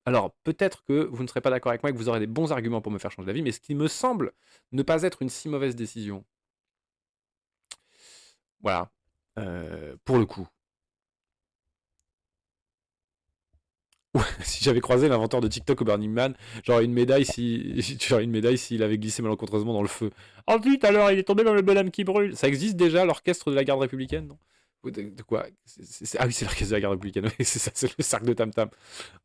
Alors, peut-être que vous ne serez pas d'accord avec moi et que vous aurez des bons arguments pour me faire changer d'avis, mais ce qui me semble ne pas être une si mauvaise décision. Voilà. Pour le coup. Si j'avais croisé l'inventeur de TikTok au Burning Man, j'aurais une médaille s'il avait glissé malencontreusement dans le feu. Oh vite alors, il est tombé dans le bonhomme qui brûle. Ça existe déjà, l'orchestre de la garde républicaine, non? De quoi? Ah oui, c'est l'orchestre de la garde républicaine, oui, c'est ça, c'est le cercle de Tam Tam.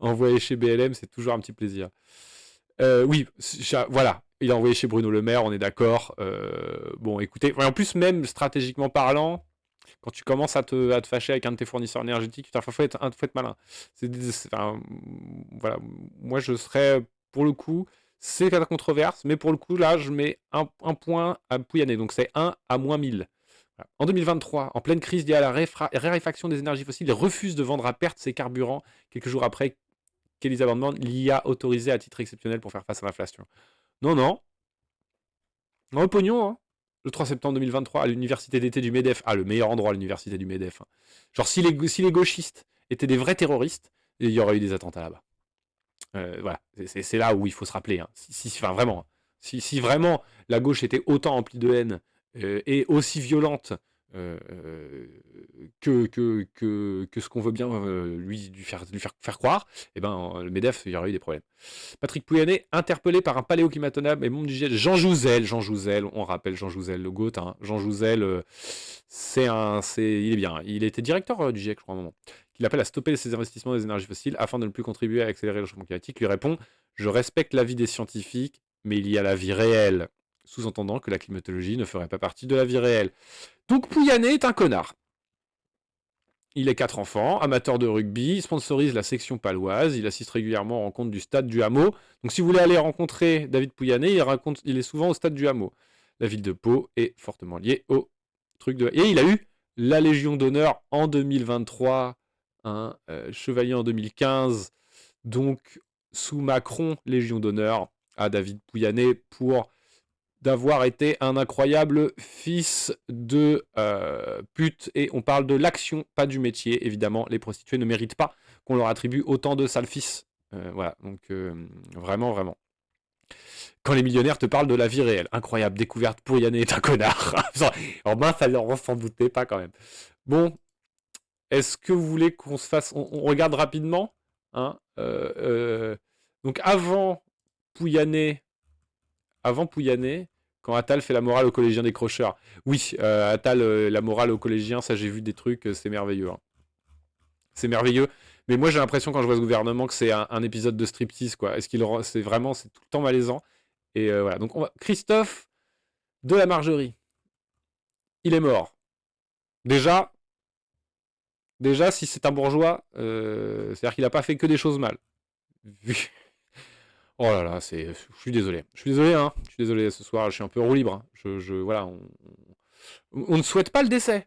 Envoyé chez BLM, c'est toujours un petit plaisir. Oui, voilà, il a envoyé chez Bruno Le Maire, on est d'accord. Bon, écoutez, en plus, même stratégiquement parlant, quand tu commences à te fâcher avec un de tes fournisseurs énergétiques, il faut être malin. Voilà, moi je serais, pour le coup, c'est la controverse, mais pour le coup, là, je mets un point à Pouyanné, donc c'est 1 à moins 1000. Voilà. En 2023, en pleine crise liée à la raréfaction des énergies fossiles, il refuse de vendre à perte ses carburants, quelques jours après qu'Elisabeth Borne l'IA autorisé à titre exceptionnel pour faire face à l'inflation. Non, le pognon, hein. Le 3 septembre 2023, à l'université d'été du MEDEF. Le meilleur endroit, l'université du MEDEF. Hein. Genre, si les gauchistes étaient des vrais terroristes, il y aurait eu des attentats là-bas. Voilà, c'est là où il faut se rappeler. Hein. Vraiment. Si vraiment la gauche était autant emplie de haine et aussi violente que ce qu'on veut bien lui faire croire, le MEDEF, il y aurait eu des problèmes. Patrick Pouyanné, interpellé par un paléoclimatonable et membre du GIEC, Jean Jouzel, on rappelle Jean Jouzel, le GOAT, hein. Jean Jouzel, il est bien, il était directeur du GIEC, je crois, à un moment, qu'il appelle à stopper ses investissements dans les énergies fossiles afin de ne plus contribuer à accélérer le changement climatique, lui répond « Je respecte l'avis des scientifiques, mais il y a la vie réelle », sous-entendant que la climatologie ne ferait pas partie de la vie réelle. Donc Pouyanné est un connard. Il a 4 enfants, amateur de rugby, sponsorise la section paloise, il assiste régulièrement aux rencontres du stade du Hameau. Donc si vous voulez aller rencontrer David Pouyanné, il est souvent au stade du Hameau. La ville de Pau est fortement liée au truc de... Et il a eu la Légion d'honneur en 2023, hein, chevalier en 2015. Donc sous Macron, Légion d'honneur à David Pouyanné pour d'avoir été un incroyable fils de pute. Et on parle de l'action, pas du métier. Évidemment, les prostituées ne méritent pas qu'on leur attribue autant de sales fils. Voilà, donc vraiment, vraiment. Quand les millionnaires te parlent de la vie réelle. Incroyable, découverte, Pouyanné est un connard. Alors mince, on s'en doutait pas quand même. Bon, est-ce que vous voulez qu'on se fasse... On regarde rapidement, hein, donc avant Pouyanné, quand Attal fait la morale aux collégiens décrocheurs. Oui, Attal, la morale aux collégiens, ça j'ai vu des trucs, c'est merveilleux. Hein. C'est merveilleux. Mais moi j'ai l'impression quand je vois ce gouvernement que c'est un épisode de striptease, quoi. Est-ce qu'il c'est vraiment, c'est tout le temps malaisant. Et voilà. Donc Christophe de la Margerie. Il est mort. Déjà, si c'est un bourgeois, c'est-à-dire qu'il n'a pas fait que des choses mal. Oh là là, je suis désolé. Je suis désolé, hein. Je suis désolé ce soir, je suis un peu en roue libre. Hein. Voilà, on ne souhaite pas le décès.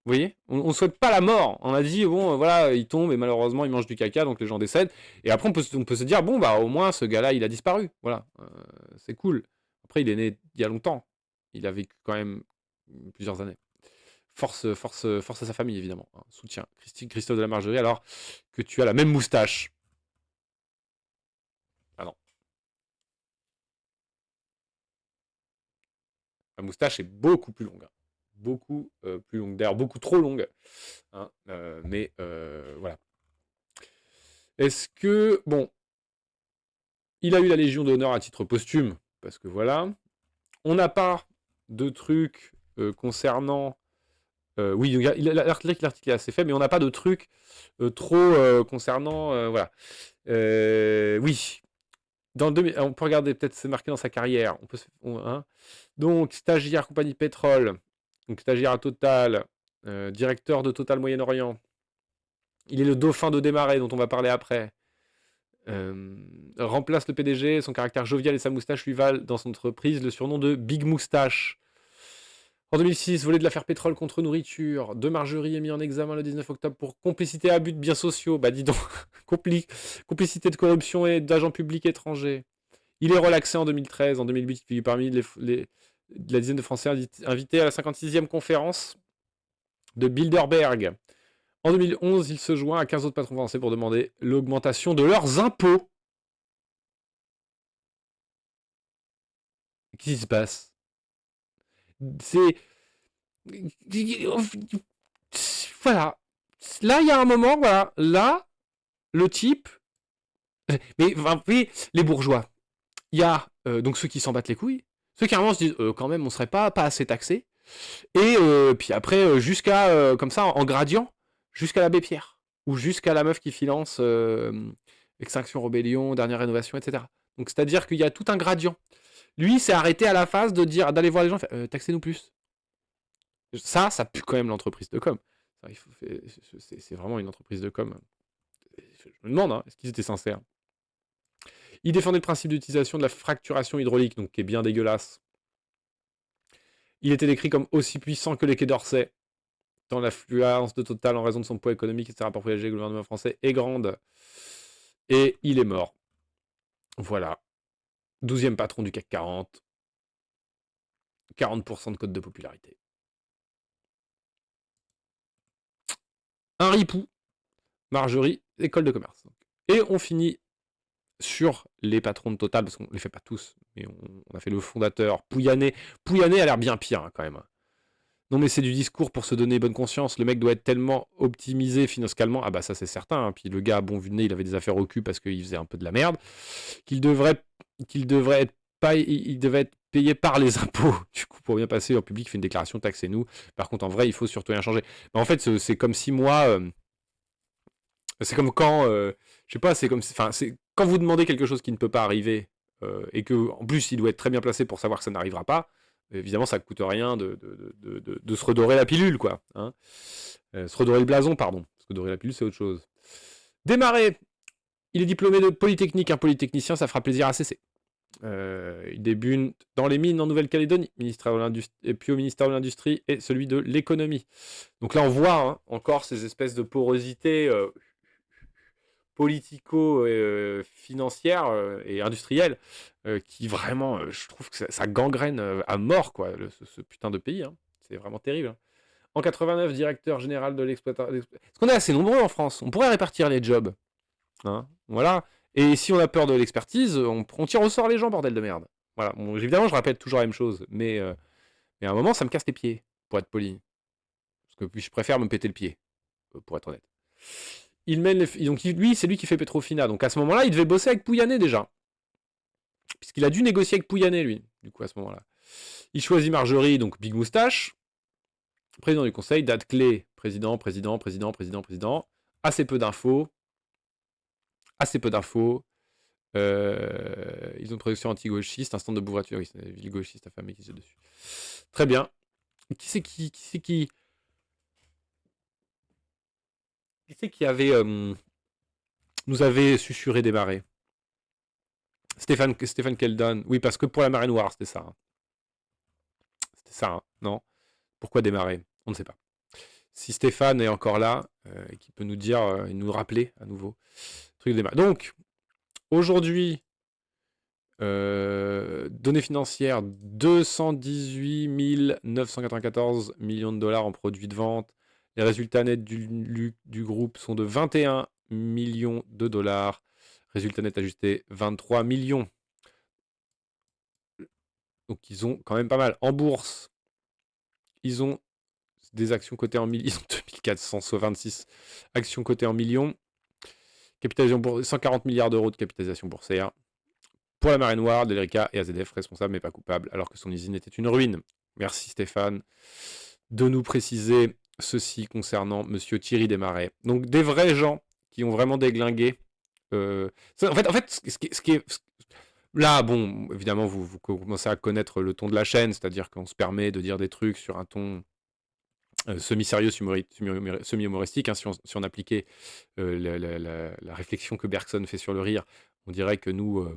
Vous voyez, on ne souhaite pas la mort. On a dit, bon, voilà, il tombe et malheureusement, il mange du caca, donc les gens décèdent. Et après, on peut se dire, bon, bah, au moins, ce gars-là, il a disparu. Voilà, c'est cool. Après, il est né il y a longtemps. Il a vécu quand même plusieurs années. Force à sa famille, évidemment. Hein. Soutien. Christophe de la Margerie, alors que tu as la même moustache. Ah non. La moustache est beaucoup plus longue. Hein. Beaucoup plus longue. D'ailleurs, beaucoup trop longue. Hein. Mais voilà. Est-ce que... Bon. Il a eu la Légion d'honneur à titre posthume. Parce que voilà. On n'a pas de trucs concernant... oui, l'article est assez fait, mais on n'a pas de trucs trop concernant... voilà. Oui. On peut regarder, peut-être c'est marqué dans sa carrière. Hein. Donc, stagiaire compagnie pétrole, donc stagiaire à Total, directeur de Total Moyen-Orient. Il est le dauphin de Desmarais, dont on va parler après. Remplace le PDG, son caractère jovial et sa moustache lui valent dans son entreprise le surnom de Big Moustache. En 2006, volet de l'affaire pétrole contre nourriture. De Margerie est mis en examen le 19 octobre pour complicité à abus de biens sociaux. Bah dis donc, complicité de corruption et d'agents publics étrangers. Il est relaxé en 2013. En 2008, il est parmi la dizaine de Français invités à la 56e conférence de Bilderberg. En 2011, il se joint à 15 autres patrons français pour demander l'augmentation de leurs impôts. Qu'est-ce qui se passe? C'est... Voilà. Là, il y a un moment, voilà. Là, le type... Mais, enfin, oui, les bourgeois. Il y a donc ceux qui s'en battent les couilles. Ceux qui, à un moment, se disent, quand même, on serait pas assez taxé. Et puis après, jusqu'à, comme ça, en gradient, jusqu'à l'abbé Pierre. Ou jusqu'à la meuf qui finance Extinction Rebellion, Dernière Rénovation, etc. Donc, c'est-à-dire qu'il y a tout un gradient. Lui, s'est arrêté à la phase de dire, d'aller voir les gens, taxez-nous plus. Ça pue quand même l'entreprise de com. C'est vraiment une entreprise de com. Je me demande, hein, est-ce qu'ils étaient sincères? Il défendait le principe d'utilisation de la fracturation hydraulique, donc qui est bien dégueulasse. Il était décrit comme aussi puissant que les Quais d'Orsay, tant l'affluence de Total en raison de son poids économique, etc., pour protéger le gouvernement français est grande. Et il est mort. Voilà. 12e patron du CAC 40. 40% de cote de popularité. Un ripou. Margerie, école de commerce. Et on finit sur les patrons de Total, parce qu'on ne les fait pas tous, mais on a fait le fondateur, Pouyanné. Pouyanné a l'air bien pire, hein, quand même. Non, mais c'est du discours pour se donner bonne conscience. Le mec doit être tellement optimisé financièrement. Ah bah ça, c'est certain. Hein. Puis le gars, à bon vu de nez, il avait des affaires au cul parce qu'il faisait un peu de la merde. Qu'il devrait être payé par les impôts. Du coup, pour bien passer en public, il fait une déclaration, taxez-nous. Par contre, en vrai, il faut surtout rien changer. Mais en fait, c'est comme si moi... C'est comme quand, je sais pas, c'est quand vous demandez quelque chose qui ne peut pas arriver, et que en plus il doit être très bien placé pour savoir que ça n'arrivera pas. Évidemment, ça coûte rien de se redorer la pilule, quoi. Hein. Se redorer le blason, pardon. Se redorer la pilule, c'est autre chose. Démarrer. Il est diplômé de Polytechnique. Un polytechnicien, ça fera plaisir à cesser. Il débute dans les mines en Nouvelle-Calédonie, et puis au ministère de l'Industrie et celui de l'Économie. Donc là, on voit hein, encore ces espèces de porosités politico-financières et industrielles qui vraiment, je trouve que ça gangrène à mort quoi, ce putain de pays. Hein. C'est vraiment terrible. Hein. En 89, directeur général de l'exploitation. Parce qu'on est assez nombreux en France, on pourrait répartir les jobs. Hein, voilà. Et si on a peur de l'expertise, on tire au sort les gens, bordel de merde. Voilà. Bon, évidemment, je répète toujours la même chose, mais à un moment, ça me casse les pieds, pour être poli. Parce que je préfère me péter le pied, pour être honnête. Donc lui, c'est lui qui fait Petrofina. Donc à ce moment-là, il devait bosser avec Pouyanné déjà. Puisqu'il a dû négocier avec Pouyanné, lui, du coup, à ce moment-là. Il choisit Marjorie, donc Big Moustache. Président du conseil, date clé, président. Assez peu d'infos. Ils ont une production anti-gauchiste, un stand de bourrature, oui, c'est la ville gauchiste affamée qui se dessus. Très bien. Qui c'est qui avait nous avait susurré des marées? Stéphane Keldon. Oui, parce que pour la marée noire, c'était ça. Hein. C'était ça, hein. Non? Pourquoi des marées? On ne sait pas. Si Stéphane est encore là, et qui peut nous dire, et nous rappeler à nouveau, truc des marées. Donc, aujourd'hui, données financières, 218 994 millions de dollars en produits de vente. Les résultats nets du groupe sont de 21 millions de dollars. Résultat net ajusté, 23 millions. Donc ils ont quand même pas mal. En bourse, ils ont des actions cotées en millions. Ils ont 2426 actions cotées en millions. Capitalisation 140 milliards d'euros de capitalisation boursière. Pour la marée noire, Delrica et AZF responsables mais pas coupables, alors que son usine était une ruine. Merci Stéphane de nous préciser ceci concernant Monsieur Thierry Desmarais. Donc des vrais gens qui ont vraiment déglingué. En fait, ce qui est là, bon, évidemment, vous commencez à connaître le ton de la chaîne, c'est-à-dire qu'on se permet de dire des trucs sur un ton semi-sérieux, semi-humoristique. Hein, si on appliquait la réflexion que Bergson fait sur le rire, on dirait que nous,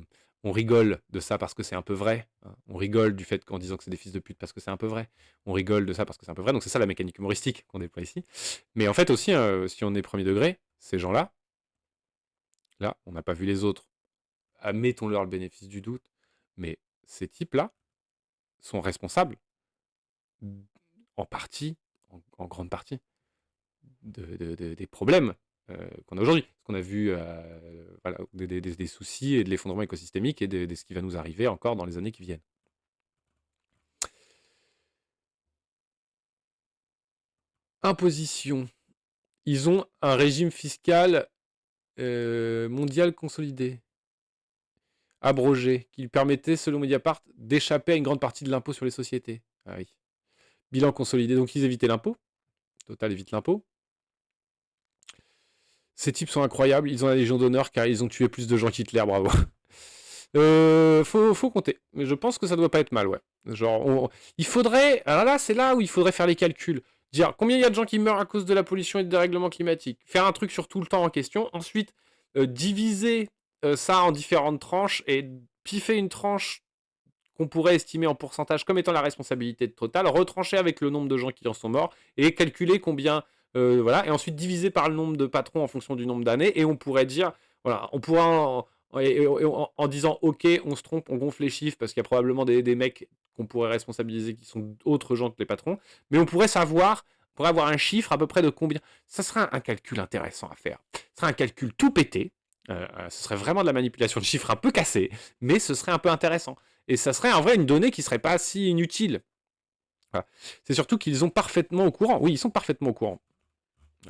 on rigole de ça parce que c'est un peu vrai. Hein. On rigole du fait qu'en disant que c'est des fils de pute parce que c'est un peu vrai. On rigole de ça parce que c'est un peu vrai. Donc c'est ça la mécanique humoristique qu'on déploie ici. Mais en fait aussi, si on est premier degré, ces gens-là, là, on n'a pas vu les autres. Mettons-leur le bénéfice du doute. Mais ces types-là sont responsables en partie, en grande partie, des problèmes qu'on a aujourd'hui. Parce qu'on a vu voilà, des soucis et de l'effondrement écosystémique et de ce qui va nous arriver encore dans les années qui viennent. Imposition. Ils ont un régime fiscal mondial consolidé, abrogé, qui lui permettait, selon Mediapart, d'échapper à une grande partie de l'impôt sur les sociétés. Ah oui. Bilan consolidé, donc ils évitaient l'impôt. Total évite l'impôt. Ces types sont incroyables, ils ont la Légion d'honneur car ils ont tué plus de gens qu'Hitler, bravo. Faut compter, mais je pense que ça doit pas être mal, ouais. Genre, il faudrait, alors là, c'est là où il faudrait faire les calculs. Dire combien il y a de gens qui meurent à cause de la pollution et du dérèglement climatique. Faire un truc sur tout le temps en question. Ensuite, diviser ça en différentes tranches et piffer une tranche qu'on pourrait estimer en pourcentage comme étant la responsabilité de Total, retrancher avec le nombre de gens qui en sont morts et calculer combien, voilà, et ensuite diviser par le nombre de patrons en fonction du nombre d'années, et on pourrait dire, voilà, on pourra en disant ok, on se trompe, on gonfle les chiffres parce qu'il y a probablement des mecs qu'on pourrait responsabiliser qui sont autres gens que les patrons, mais on pourrait savoir, on pourrait avoir un chiffre à peu près de combien. Ça serait un calcul intéressant à faire. Ce serait un calcul tout pété. Ce serait vraiment de la manipulation de chiffres un peu cassée, mais ce serait un peu intéressant. Et ça serait en vrai une donnée qui serait pas si inutile. Voilà. C'est surtout qu'ils sont parfaitement au courant. Oui, ils sont parfaitement au courant.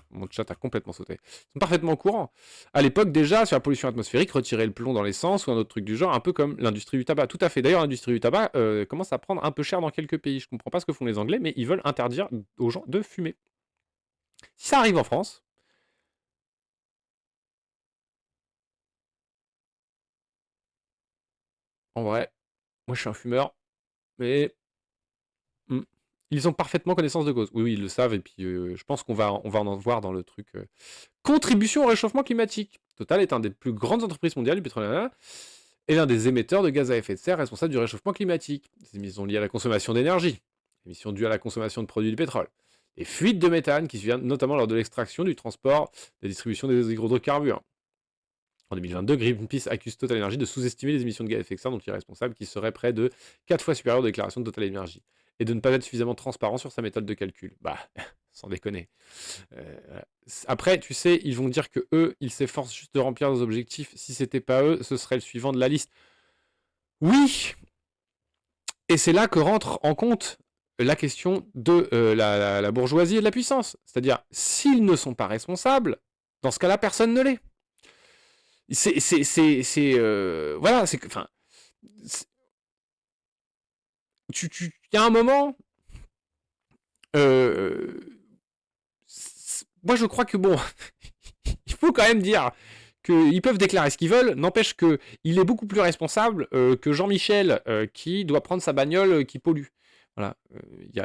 Mon chat a complètement sauté. Ils sont parfaitement au courant. À l'époque, déjà, sur la pollution atmosphérique, retirer le plomb dans l'essence ou un autre truc du genre, un peu comme l'industrie du tabac. Tout à fait. D'ailleurs, l'industrie du tabac commence à prendre un peu cher dans quelques pays. Je comprends pas ce que font les Anglais, mais ils veulent interdire aux gens de fumer. Si ça arrive en France, En vrai, moi je suis un fumeur, mais hmm, ils ont parfaitement connaissance de cause. Oui, oui, ils le savent, et puis je pense qu'on va en voir dans le truc. Contribution au réchauffement climatique. Total est un des plus grandes entreprises mondiales du pétrole et l'un des émetteurs de gaz à effet de serre responsables du réchauffement climatique. Les émissions liées à la consommation d'énergie, émissions dues à la consommation de produits du pétrole, les fuites de méthane qui surviennent notamment lors de l'extraction, du transport, de la distribution des hydrocarbures. En 2022, Greenpeace accuse Total Energy de sous-estimer les émissions de gaz à effet de serre dont il est responsable, qui seraient près de 4 fois supérieures aux déclarations de Total Energy, et de ne pas être suffisamment transparent sur sa méthode de calcul. Bah, sans déconner. Après, tu sais, ils vont dire que eux, ils s'efforcent juste de remplir leurs objectifs. Si c'était pas eux, ce serait le suivant de la liste. Oui, et c'est là que rentre en compte la question de la bourgeoisie et de la puissance. C'est-à-dire, s'ils ne sont pas responsables, dans ce cas-là, personne ne l'est. Voilà, c'est que, enfin, il y a un moment, moi je crois que bon, il faut quand même dire qu'ils peuvent déclarer ce qu'ils veulent, n'empêche qu'il est beaucoup plus responsable que Jean-Michel qui doit prendre sa bagnole qui pollue. Voilà,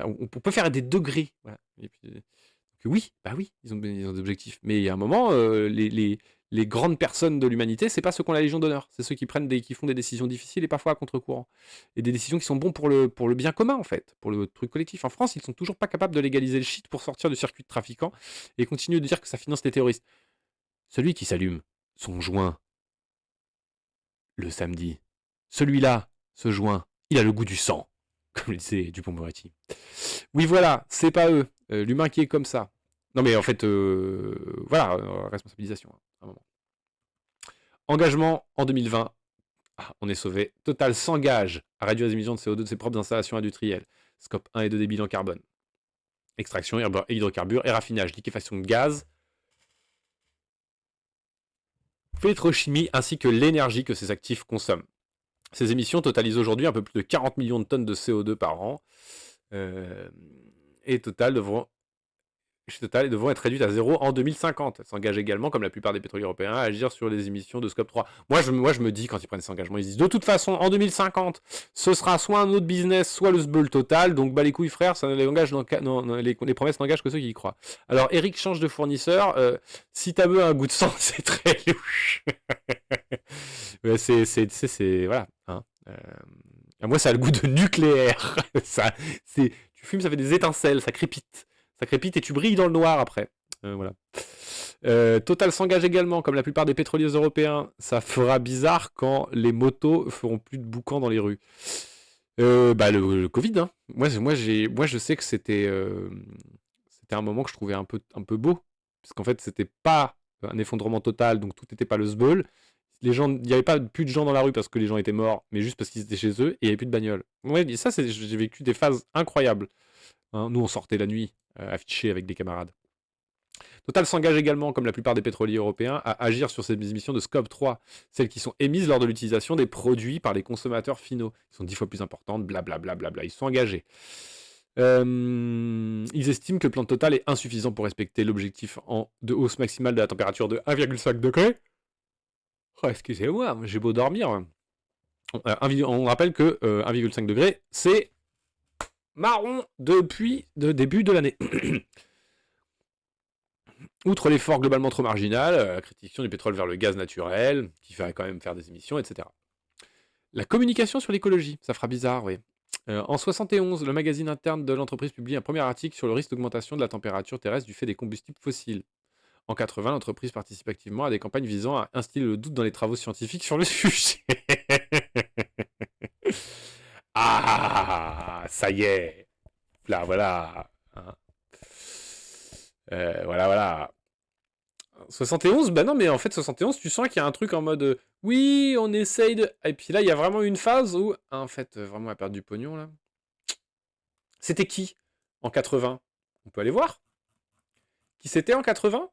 on peut faire des degrés. Voilà. Et puis, oui, bah oui, ils ont des objectifs. Mais il y a un moment, les grandes personnes de l'humanité, c'est pas ceux qui ont la Légion d'honneur, c'est ceux qui font des décisions difficiles et parfois à contre-courant. Et des décisions qui sont bonnes pour le bien commun, en fait, pour le truc collectif. En France, ils sont toujours pas capables de légaliser le shit pour sortir du circuit de trafiquants et continuent de dire que ça finance les terroristes. Celui qui s'allume son joint le samedi, celui-là, ce joint, il a le goût du sang, comme le disait Dupond-Moretti. Oui, voilà, c'est pas eux. L'humain qui est comme ça. Non, mais en fait, voilà, responsabilisation. Un moment. Engagement en 2020. Ah, on est sauvé. Total s'engage à réduire les émissions de CO2 de ses propres installations industrielles. Scope 1 et 2 des bilans carbone. Extraction, hydrocarbures et raffinage, liquéfaction de gaz, pétrochimie ainsi que l'énergie que ces actifs consomment. Ces émissions totalisent aujourd'hui un peu plus de 40 millions de tonnes de CO2 par an. Et Total devront être réduite à zéro en 2050. Elle s'engage également, comme la plupart des pétroliers européens, à agir sur les émissions de Scope 3. Moi, je me dis, quand ils prennent cet engagement, ils disent de toute façon, en 2050, ce sera soit un autre business, soit le sbeul total. Donc, bah les couilles, frères, les promesses n'engagent que ceux qui y croient. Alors, Eric change de fournisseur. Si ta bœuf a un goût de sang, c'est très louche. Ouais, c'est voilà. Hein. Moi, ça a le goût de nucléaire. Tu fumes, ça fait des étincelles, ça crépite. Ça crépite et tu brilles dans le noir après. Voilà. Total s'engage également, comme la plupart des pétroliers européens. Ça fera bizarre quand les motos feront plus de boucans dans les rues. Le Covid. Hein. Moi, je sais que c'était un moment que je trouvais un peu beau. Parce qu'en fait, c'était pas un effondrement total, donc tout n'était pas le sbeul. Il n'y avait pas plus de gens dans la rue parce que les gens étaient morts, mais juste parce qu'ils étaient chez eux et il n'y avait plus de bagnoles. Ouais, ça, j'ai vécu des phases incroyables. Hein, nous, on sortait la nuit, affichés avec des camarades. Total s'engage également, comme la plupart des pétroliers europééens, à agir sur ces émissions de Scope 3, celles qui sont émises lors de l'utilisation des produits par les consommateurs finaux. Ils sont 10 fois plus importantes, blablabla. Ils sont engagés. Ils estiment que le plan de Total est insuffisant pour respecter l'objectif de hausse maximale de la température de 1,5 degré. Oh, excusez-moi, j'ai beau dormir. On rappelle que 1,5 degré, c'est marron depuis le début de l'année. Outre l'effort globalement trop marginal, la critique du pétrole vers le gaz naturel, qui ferait quand même faire des émissions, etc. La communication sur l'écologie, ça fera bizarre, oui. En 71, le magazine interne de l'entreprise publie un premier article sur le risque d'augmentation de la température terrestre du fait des combustibles fossiles. En 80, l'entreprise participe activement à des campagnes visant à instiller le doute dans les travaux scientifiques sur le sujet. Ah, ça y est. Là, voilà. Hein. Voilà. 71, bah non, mais en fait, 71, tu sens qu'il y a un truc en mode oui, on essaye de. Et puis là, il y a vraiment une phase où, en fait, vraiment, à perdre du pognon, là. C'était qui en 80? On peut aller voir. Qui c'était en 80?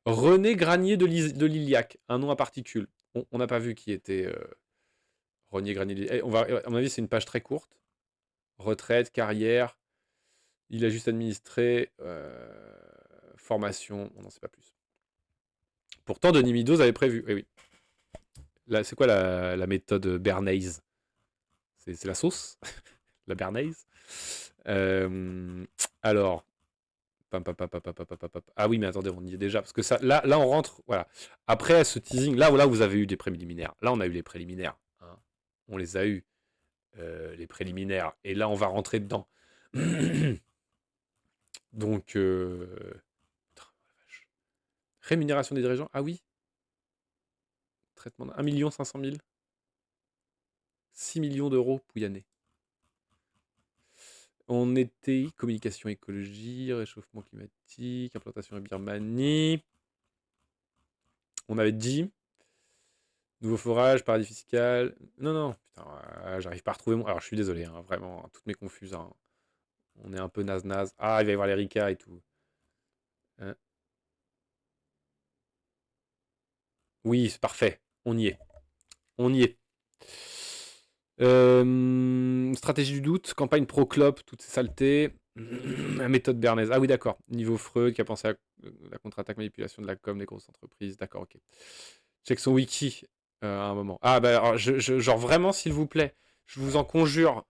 René Granier de Liliac, un nom à particules. On n'a pas vu qui était René Granier de Liliac. À mon avis, c'est une page très courte. Retraite, carrière. Il a juste administré. Formation. On n'en sait pas plus. Pourtant, Denis Meadows avait prévu. Eh oui. Là, c'est quoi la méthode Bernays? C'est la sauce? La Bernays? Euh, alors, ah oui, mais attendez, on y est déjà. Parce que ça, là on rentre. Voilà. Après ce teasing, là, vous avez eu des préliminaires. Là, on a eu les préliminaires. Hein. On les a eu, les préliminaires. Et là, on va rentrer dedans. Donc, rémunération des dirigeants. Ah oui, traitement 1 500 000. 6 millions d'euros, Pouyanné. On était communication, écologie, réchauffement climatique, implantation et Birmanie. On avait dit nouveau forage, paradis fiscal. Non, non, putain, j'arrive pas à retrouver mon. Alors, je suis désolé, hein, vraiment, toutes mes confuses. Hein. On est un peu naze-naze. Ah, il va y avoir les RICA et tout. Hein. Oui, c'est parfait. On y est. On y est. Stratégie du doute, campagne pro-clop, toutes ces saletés. La méthode bernaise. Ah oui, d'accord. Niveau Freud qui a pensé à la contre-attaque manipulation de la com des grosses entreprises. D'accord, ok. Check son wiki à un moment. Ah bah alors, genre vraiment, s'il vous plaît, je vous en conjure,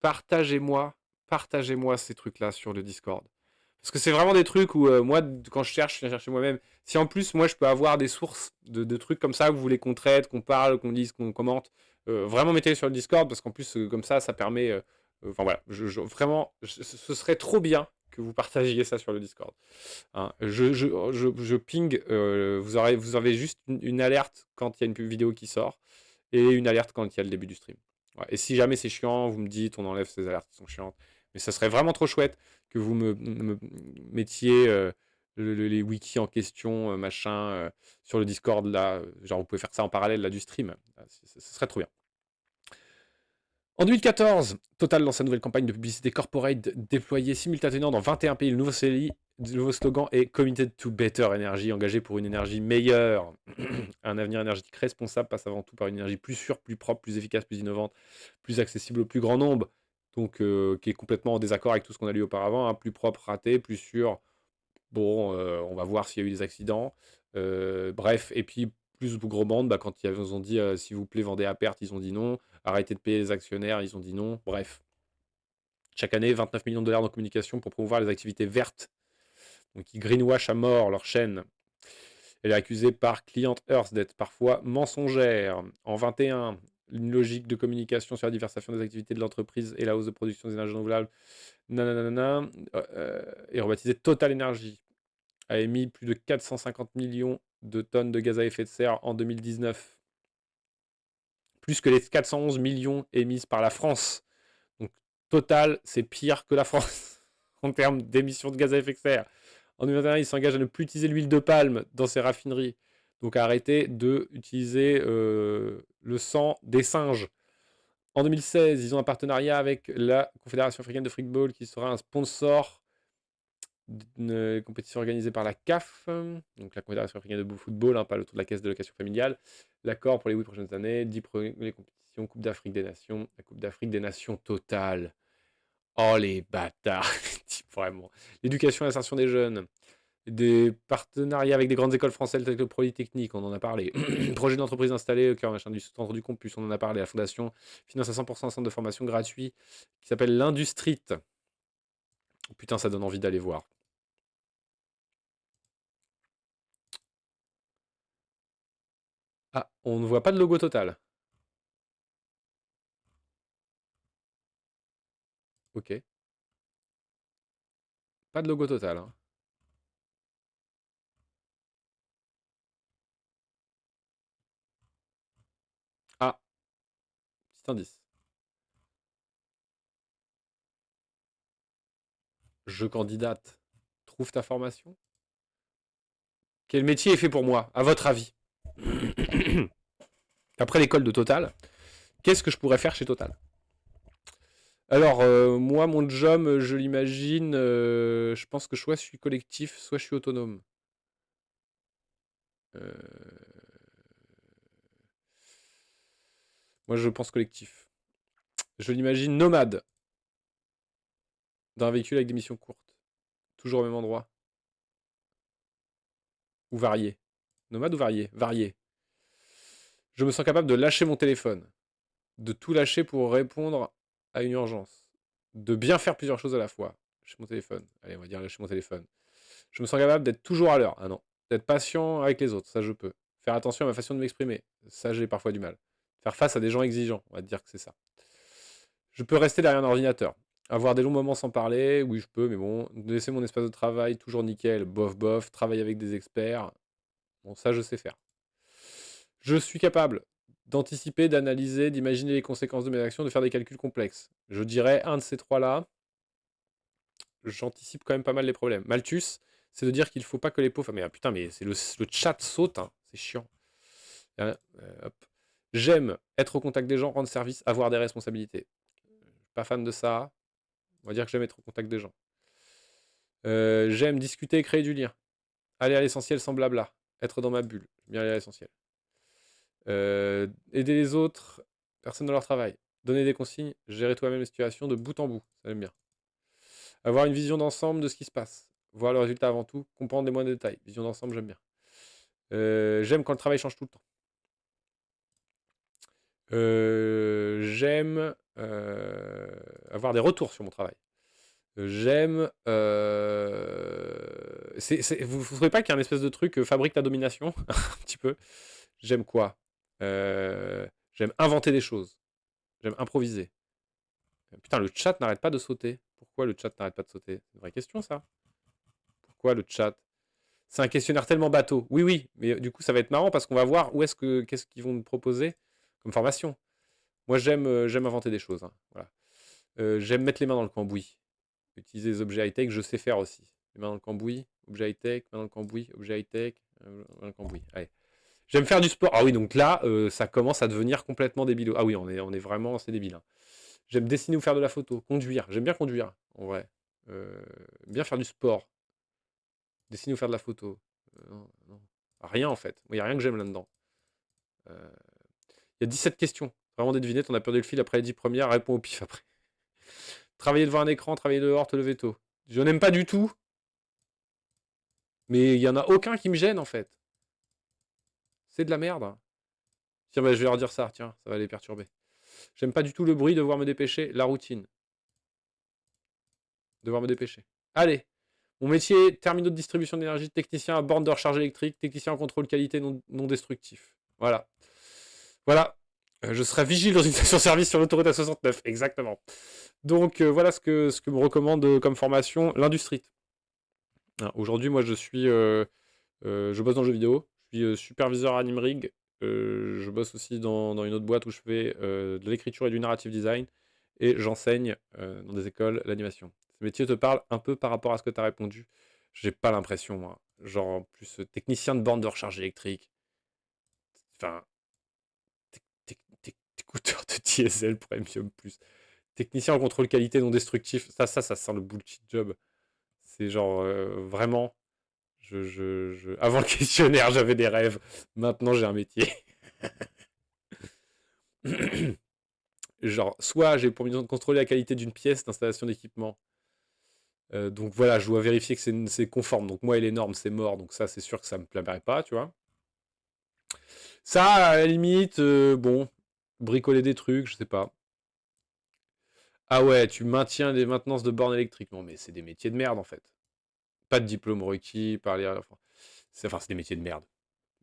partagez-moi ces trucs-là sur le Discord. Parce que c'est vraiment des trucs où moi, quand je cherche, je viens chercher moi-même. Si en plus, moi, je peux avoir des sources de trucs comme ça, que vous voulez qu'on traite, qu'on parle, qu'on dise, qu'on commente, vraiment mettez-les sur le Discord, parce qu'en plus, comme ça permet... Enfin voilà, vraiment, ce serait trop bien que vous partagiez ça sur le Discord. Hein. Je ping, vous avez juste une alerte quand il y a une vidéo qui sort, et une alerte quand il y a le début du stream. Ouais. Et si jamais c'est chiant, vous me dites, on enlève ces alertes qui sont chiantes. Mais ça serait vraiment trop chouette que vous me mettiez les wikis en question, machin, sur le Discord, là. Genre, vous pouvez faire ça en parallèle là, du stream. Ce serait trop bien. En 2014, Total lance sa nouvelle campagne de publicité corporate déployée simultanément dans 21 pays. Le nouveau slogan est Committed to Better Energy, engagé pour une énergie meilleure. Un avenir énergétique responsable passe avant tout par une énergie plus sûre, plus propre, plus efficace, plus innovante, plus accessible au plus grand nombre. Donc, qui est complètement en désaccord avec tout ce qu'on a lu auparavant. Hein. Plus propre, raté, plus sûr. Bon, on va voir s'il y a eu des accidents. Bref, et puis plus gros bande, bah, quand ils ont dit s'il vous plaît, vendez à perte, ils ont dit non. Arrêtez de payer les actionnaires, ils ont dit non. Bref. Chaque année, 29 millions de dollars en communication pour promouvoir les activités vertes. Donc, ils greenwash à mort leur chaîne. Elle est accusée par Client Earth d'être parfois mensongère. En 21, une logique de communication sur la diversification des activités de l'entreprise et la hausse de production des énergies renouvelables est rebaptisée Total Energy. A émis plus de 450 millions de tonnes de gaz à effet de serre en 2019. Plus que les 411 millions émises par la France. Donc, Total, c'est pire que la France en termes d'émissions de gaz à effet de serre. En 2021, il s'engage à ne plus utiliser l'huile de palme dans ses raffineries. Donc, à arrêter d'utiliser le sang des singes. En 2016, ils ont un partenariat avec la Confédération africaine de football qui sera un sponsor d'une compétition organisée par la CAF, donc la Confédération africaine de football, hein, pas le tour de la caisse de location familiale. L'accord pour les 8 prochaines années, 10 les compétitions, Coupe d'Afrique des Nations, la Coupe d'Afrique des Nations totale. Oh les bâtards, vraiment. L'éducation et l'insertion des jeunes. Des partenariats avec des grandes écoles françaises telles que le Polytechnique, on en a parlé. Projet d'entreprise installé au cœur machin, du centre du campus, on en a parlé. La fondation finance à 100% un centre de formation gratuit qui s'appelle l'Industrie. Oh, putain, ça donne envie d'aller voir. Ah, on ne voit pas de logo Total. Ok. Pas de logo Total. Hein. Ah, petit indice. Je candidate. Trouve ta formation. Quel métier est fait pour moi, à votre avis? Après l'école de Total, qu'est-ce que je pourrais faire chez Total? Alors, moi, mon job, je l'imagine, je pense que soit je suis collectif, soit je suis autonome. Moi, je pense collectif. Je l'imagine nomade, d'un véhicule avec des missions courtes. Toujours au même endroit. Ou varié. Nomade ou varié? Varié. Je me sens capable de lâcher mon téléphone. De tout lâcher pour répondre à une urgence. De bien faire plusieurs choses à la fois. Lâcher mon téléphone. Allez, on va dire lâcher mon téléphone. Je me sens capable d'être toujours à l'heure. Ah non. D'être patient avec les autres. Ça, je peux. Faire attention à ma façon de m'exprimer. Ça, j'ai parfois du mal. Faire face à des gens exigeants. On va dire que c'est ça. Je peux rester derrière un ordinateur. Avoir des longs moments sans parler. Oui, je peux, mais bon. Laisser mon espace de travail toujours nickel. Bof, bof. Travailler avec des experts. Bon, ça, je sais faire. Je suis capable d'anticiper, d'analyser, d'imaginer les conséquences de mes actions, de faire des calculs complexes. Je dirais un de ces trois-là, j'anticipe quand même pas mal les problèmes. Malthus, c'est de dire qu'il ne faut pas que les pauvres... Mais putain, mais c'est le chat saute, hein. C'est chiant. Hop. J'aime être au contact des gens, rendre service, avoir des responsabilités. Pas fan de ça. On va dire que j'aime être au contact des gens. J'aime discuter et créer du lien. Aller à l'essentiel sans blabla. Être dans ma bulle. J'aime bien aller à l'essentiel. Aider les autres, personne dans leur travail. Donner des consignes, gérer toi-même les situations de bout en bout. Ça j'aime bien. Avoir une vision d'ensemble de ce qui se passe. Voir le résultat avant tout. Comprendre les moindres détails. Vision d'ensemble, j'aime bien. J'aime quand le travail change tout le temps. J'aime avoir des retours sur mon travail. J'aime... Vous ne trouvez pas qu'il y a un espèce de truc fabrique ta domination un petit peu. J'aime quoi J'aime inventer des choses. J'aime improviser. Putain, le chat n'arrête pas de sauter. Pourquoi le chat n'arrête pas de sauter? C'est une vraie question, ça. Pourquoi le chat? C'est un questionnaire tellement bateau. Oui, oui, mais du coup, ça va être marrant parce qu'on va voir qu'est-ce qu'ils vont nous proposer comme formation. Moi, j'aime inventer des choses. Hein. Voilà. J'aime mettre les mains dans le cambouis. Utiliser les objets high-tech, je sais faire aussi. Les mains dans le cambouis, objet high-tech, mains dans le cambouis, objet high-tech, mains dans le cambouis. Allez. J'aime faire du sport. Ah oui, donc là, ça commence à devenir complètement débile. Ah oui, on est vraiment, c'est débile. Hein. J'aime dessiner ou faire de la photo. Conduire. J'aime bien conduire, en vrai. Bien faire du sport. Dessiner ou faire de la photo. Non, non. Rien, en fait. Il n'y a rien que j'aime là-dedans. Il y a 17 questions. Vraiment des devinettes. On a perdu le fil après les 10 premières. Réponds au pif après. Travailler devant un écran, travailler dehors, te lever tôt. Je n'aime pas du tout. Mais il n'y en a aucun qui me gêne, en fait. C'est de la merde. Tiens, bah, je vais leur dire ça. Tiens, ça va les perturber. J'aime pas du tout le bruit, devoir me dépêcher. La routine. Devoir me dépêcher. Allez. Mon métier, terminaux de distribution d'énergie, technicien à borne de recharge électrique, technicien en contrôle qualité non destructif. Voilà. Voilà. Je serai vigile dans une station-service sur l'autoroute A69. Exactement. Donc, voilà ce que me recommande comme formation l'industrie. Aujourd'hui, moi, je bosse dans le jeu vidéo. Je suis superviseur à Nimrig. Je bosse aussi dans une autre boîte où je fais de l'écriture et du narrative design. Et j'enseigne dans des écoles l'animation. Ce métier te parle un peu par rapport à ce que tu as répondu. J'ai pas l'impression, moi. Genre, en plus, technicien de borne de recharge électrique. Enfin, écouteur de diesel premium plus. Technicien en contrôle qualité non destructif. Ça sent le bullshit job. C'est genre, vraiment... Avant le questionnaire, j'avais des rêves. Maintenant, j'ai un métier. Genre, soit j'ai pour mission de contrôler la qualité d'une pièce d'installation d'équipement. Donc voilà, je dois vérifier que c'est conforme. Donc moi et les normes, c'est mort. Donc ça, c'est sûr que ça me plairait pas, tu vois. Ça, à la limite, bon, bricoler des trucs, je sais pas. Ah ouais, tu maintiens des maintenances de bornes électriques. Non, mais c'est des métiers de merde, en fait. Pas de diplôme requis, parler à la fin. C'est des métiers de merde.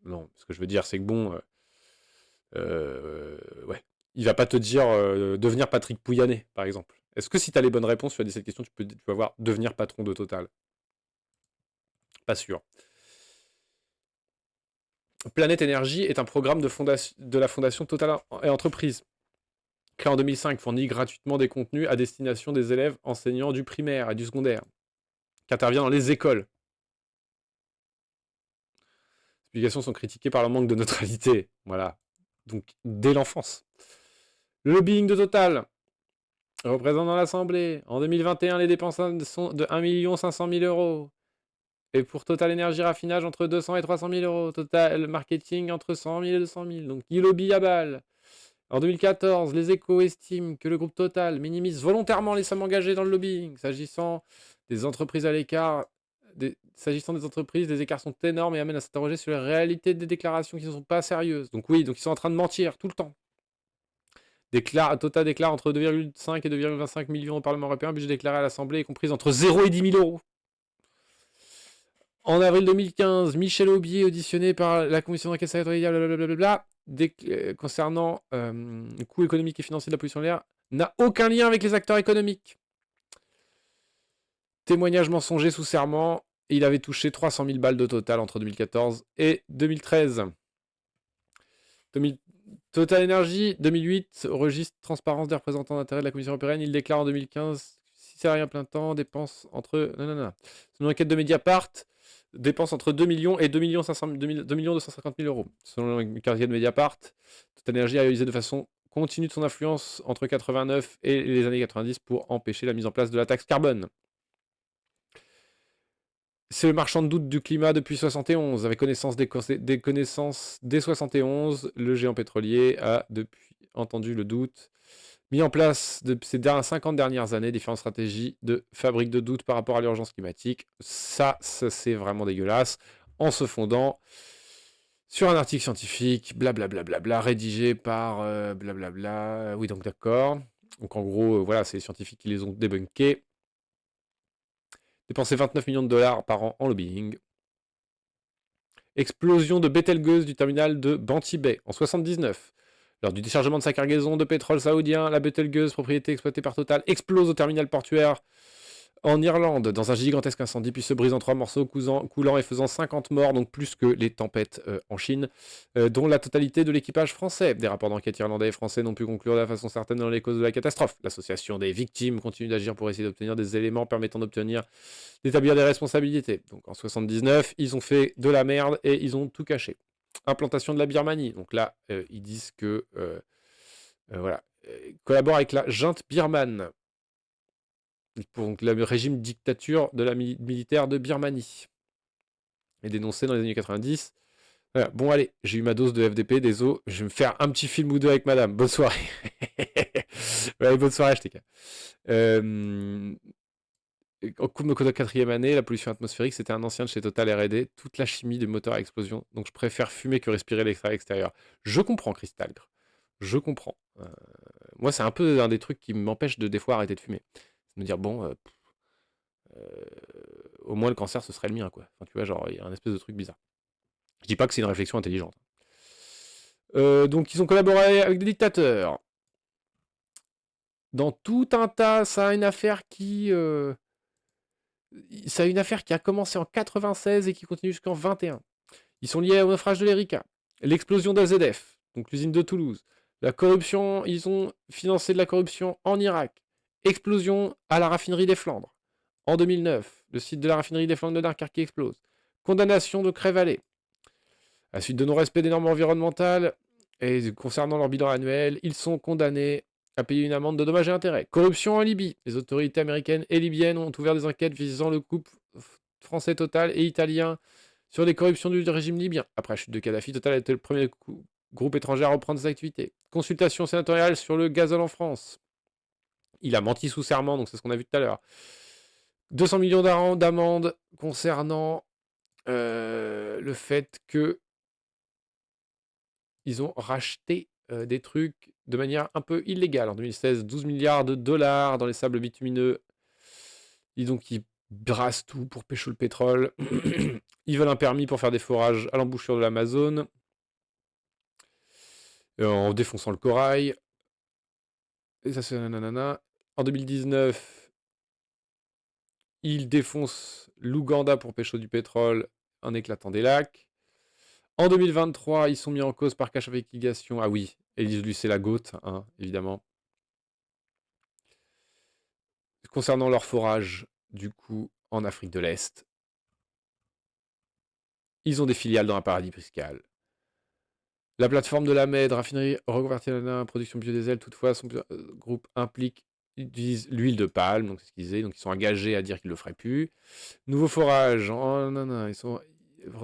Non, ce que je veux dire, c'est que bon... ouais. Il va pas te dire devenir Patrick Pouyanné, par exemple. Est-ce que si tu as les bonnes réponses sur 17 questions, tu vas voir devenir patron de Total? Pas sûr. Planète Énergie est un programme de la Fondation Total et Entreprise. Créé en 2005, fournit gratuitement des contenus à destination des élèves enseignants du primaire et du secondaire, qui intervient dans les écoles. Les publications sont critiquées par le manque de neutralité. Voilà. Donc, dès l'enfance. Le lobbying de Total représente dans l'Assemblée. En 2021, les dépenses sont de 1 500 000 euros. Et pour Total Énergie Raffinage, entre 200 et 300 000 euros. Total Marketing, entre 100 000 et 200 000. Donc, il lobby à balle. En 2014, les Échos estiment que le groupe Total minimise volontairement les sommes engagées dans le lobbying, s'agissant des entreprises à l'écart s'agissant des entreprises, les écarts sont énormes et amènent à s'interroger sur les réalités des déclarations qui ne sont pas sérieuses. Donc oui, donc ils sont en train de mentir tout le temps. Total déclare entre 2,5 et 2,25 millions au Parlement européen, budget déclaré à l'Assemblée est comprise entre 0 et 10 000 euros. En avril 2015, Michel Aubier, auditionné par la commission d'enquête sénatoriale, blablabla, concernant le coût économique et financier de la pollution de l'air, n'a aucun lien avec les acteurs économiques. Témoignage mensonger sous serment, il avait touché 300 000 balles de total entre 2014 et 2013. Total Energy, 2008, registre transparence des représentants d'intérêt de la Commission européenne, il déclare en 2015, si salariés à plein temps, dépenses entre... Non. Selon l'enquête de Mediapart, dépenses entre 2 millions et 2 millions 250 000 euros. Selon l'enquête de Mediapart, Total Energy a usé de façon continue de son influence entre 89 et les années 90 pour empêcher la mise en place de la taxe carbone. C'est le marchand de doute du climat depuis 71. Avec connaissance des connaissances dès 71, le géant pétrolier a depuis entendu le doute, mis en place de ces 50 dernières années différentes stratégies de fabrique de doute par rapport à l'urgence climatique. Ça c'est vraiment dégueulasse. En se fondant sur un article scientifique, blablabla, rédigé par blablabla. Oui, donc d'accord. Donc en gros, voilà, c'est les scientifiques qui les ont débunkés. Dépenser 29 millions de dollars par an en lobbying. Explosion de Betelgeuse du terminal de Bantibay en 79. Lors du déchargement de sa cargaison de pétrole saoudien, la Betelgeuse, propriété exploitée par Total, explose au terminal portuaire en Irlande dans un gigantesque incendie, puis se brise en 3 morceaux, coulant et faisant 50 morts, donc plus que les tempêtes en Chine, dont la totalité de l'équipage français. Des rapports d'enquête irlandais et français n'ont pu conclure de la façon certaine dans les causes de la catastrophe. L'association des victimes continue d'agir pour essayer d'obtenir des éléments permettant d'établir des responsabilités. Donc en 79, ils ont fait de la merde et ils ont tout caché. Implantation de la Birmanie. Donc là, ils disent que voilà, collabore avec la junte birmane pour donc, le régime dictature de la militaire de Birmanie. Et dénoncé dans les années 90. Voilà. Bon, allez, j'ai eu ma dose de FDP, désolé, je vais me faire un petit film ou deux avec madame. Bonne soirée. Ouais, bonne soirée, HTK. En cours de ma 4e année, la pollution atmosphérique, c'était un ancien de chez Total R&D, toute la chimie du moteur à explosion. Donc je préfère fumer que respirer l'extérieur extérieur. Je comprends, Cristalgre. Je comprends. Moi, c'est un peu un des trucs qui m'empêche de des fois arrêter de fumer. C'est de me dire, bon, au moins le cancer, ce serait le mien, quoi. Enfin, tu vois, genre, il y a un espèce de truc bizarre. Je dis pas que c'est une réflexion intelligente. Donc, ils ont collaboré avec des dictateurs. Dans tout un tas, ça a une affaire qui... Ça a une affaire qui a commencé en 96 et qui continue jusqu'en 21. Ils sont liés au naufrage de l'Erika, l'explosion d'AZF, donc l'usine de Toulouse, la corruption, ils ont financé de la corruption en Irak, explosion à la raffinerie des Flandres. En 2009, le site de la raffinerie des Flandres de Dunkerque qui explose. Condamnation de Cré-Vallée. À la suite de non-respect des normes environnementales et concernant leur bilan annuel, ils sont condamnés à payer une amende de dommages et intérêts. Corruption en Libye. Les autorités américaines et libyennes ont ouvert des enquêtes visant le couple français Total et italien sur les corruptions du régime libyen. Après la chute de Kadhafi, Total a été le premier groupe étranger à reprendre ses activités. Consultation sénatoriale sur le gazole en France. Il a menti sous serment, donc c'est ce qu'on a vu tout à l'heure. 200 millions d'amende concernant le fait que ils ont racheté des trucs de manière un peu illégale. En 2016, 12 milliards de dollars dans les sables bitumineux. Donc ils brassent tout pour pécho le pétrole. Ils veulent un permis pour faire des forages à l'embouchure de l'Amazone. En défonçant le corail. Et ça, c'est nanana. En 2019, ils défoncent l'Ouganda pour pécho du pétrole en éclatant des lacs. En 2023, ils sont mis en cause par cache investigation. Ah oui, Élise Lucet la Gautte, hein, évidemment. Concernant leur forage, du coup, en Afrique de l'Est. Ils ont des filiales dans un paradis fiscal. La plateforme de la MED, raffinerie reconvertie en production biodiesel, toutefois, son groupe implique, ils utilisent l'huile de palme, donc c'est ce qu'ils disaient, donc ils sont engagés à dire qu'ils ne le feraient plus. Nouveau forage, oh non, non, ils sont...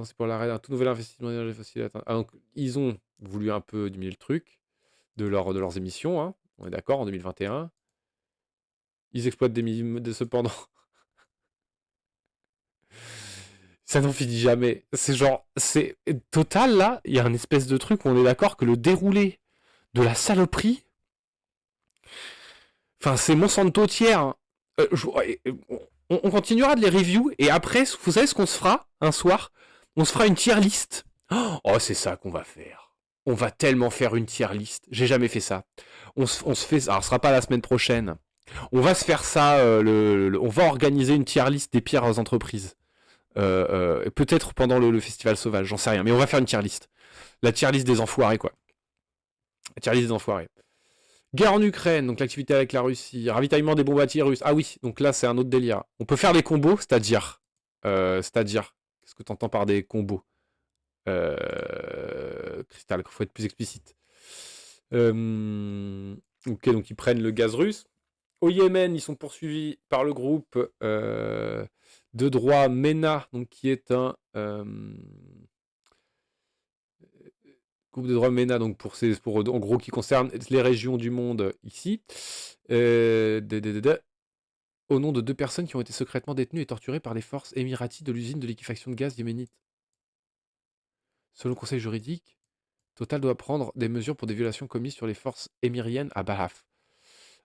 C'est pour l'arrêt d'un tout nouvel investissement d'énergie fossile. Ah, donc, ils ont voulu un peu diminuer le truc de leurs émissions, hein. On est d'accord, en 2021. Ils exploitent cependant Ça n'en finit jamais. C'est genre, c'est Total là, il y a un espèce de truc où on est d'accord que le déroulé de la saloperie, enfin c'est Monsanto tiers. Hein. On continuera de les review et après, vous savez ce qu'on se fera un soir? On se fera une tier list. Oh, c'est ça qu'on va faire. On va tellement faire une tier list. J'ai jamais fait ça. On se fait. Alors, ce sera pas la semaine prochaine. On va se faire ça. On va organiser une tier list des pires entreprises. Peut-être pendant le festival sauvage, j'en sais rien. Mais on va faire une tier list. La tier list des enfoirés, quoi. La tier list des enfoirés. Guerre en Ukraine, donc l'activité avec la Russie. Ravitaillement des bombarddiers russes. Ah oui, donc là, c'est un autre délire. On peut faire des combos, c'est-à-dire. Qu'est-ce que tu entends par des combos? Cristal, il faut être plus explicite. Ok, donc ils prennent le gaz russe. Au Yémen, ils sont poursuivis par le groupe de droit MENA, donc qui est un groupe de droit MENA, donc pour en gros qui concerne les régions du monde ici. Au nom de 2 personnes qui ont été secrètement détenues et torturées par les forces émiraties de l'usine de liquéfaction de gaz yéménite. Selon le conseil juridique, Total doit prendre des mesures pour des violations commises sur les forces émiriennes à Bahaf.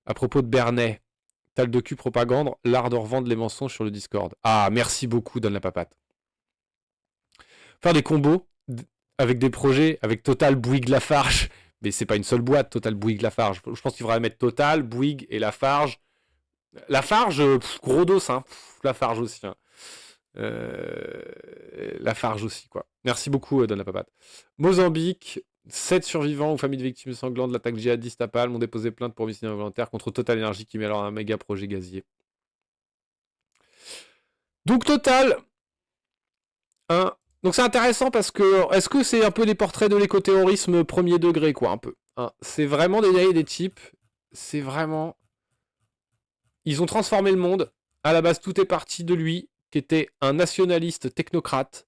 À propos de Bernet, Tal Docu Propagande, l'art de revendre les mensonges sur le Discord. Ah, merci beaucoup, Donne la Papate. Faire des combos avec des projets, avec Total, Bouygues, Lafarge. Mais c'est pas une seule boîte, Total, Bouygues, Lafarge. Je pense qu'il faudrait mettre Total, Bouygues et Lafarge. Lafarge, gros dos, hein. Lafarge aussi. Hein. Lafarge aussi, quoi. Merci beaucoup, Donne la Papate. Mozambique, 7 survivants ou familles de victimes sanglantes de l'attaque djihadiste à Palme ont déposé plainte pour homicide involontaire contre Total Energy qui met alors un méga projet gazier. Donc Total, hein. Donc c'est intéressant parce que est-ce que c'est un peu des portraits de l'écoterrorisme premier degré, quoi, un peu. Hein. C'est vraiment des types. C'est vraiment. Ils ont transformé le monde. À la base, tout est parti de lui, qui était un nationaliste technocrate.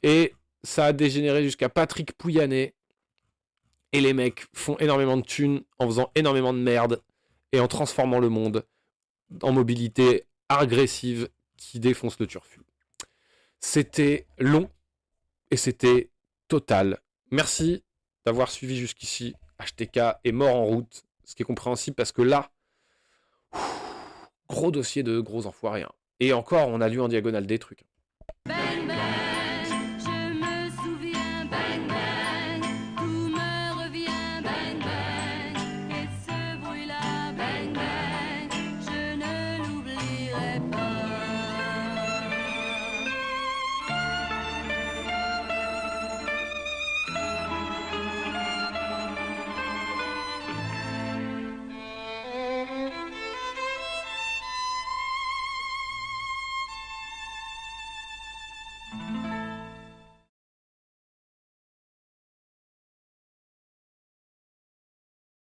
Et ça a dégénéré jusqu'à Patrick Pouyanné. Et les mecs font énormément de thunes en faisant énormément de merde et en transformant le monde en mobilité agressive qui défonce le turfu. C'était long et c'était Total. Merci d'avoir suivi jusqu'ici. HTK est mort en route, ce qui est compréhensible parce que là, gros dossier de gros enfoirés. Hein. Et encore, on a lu en diagonale des trucs.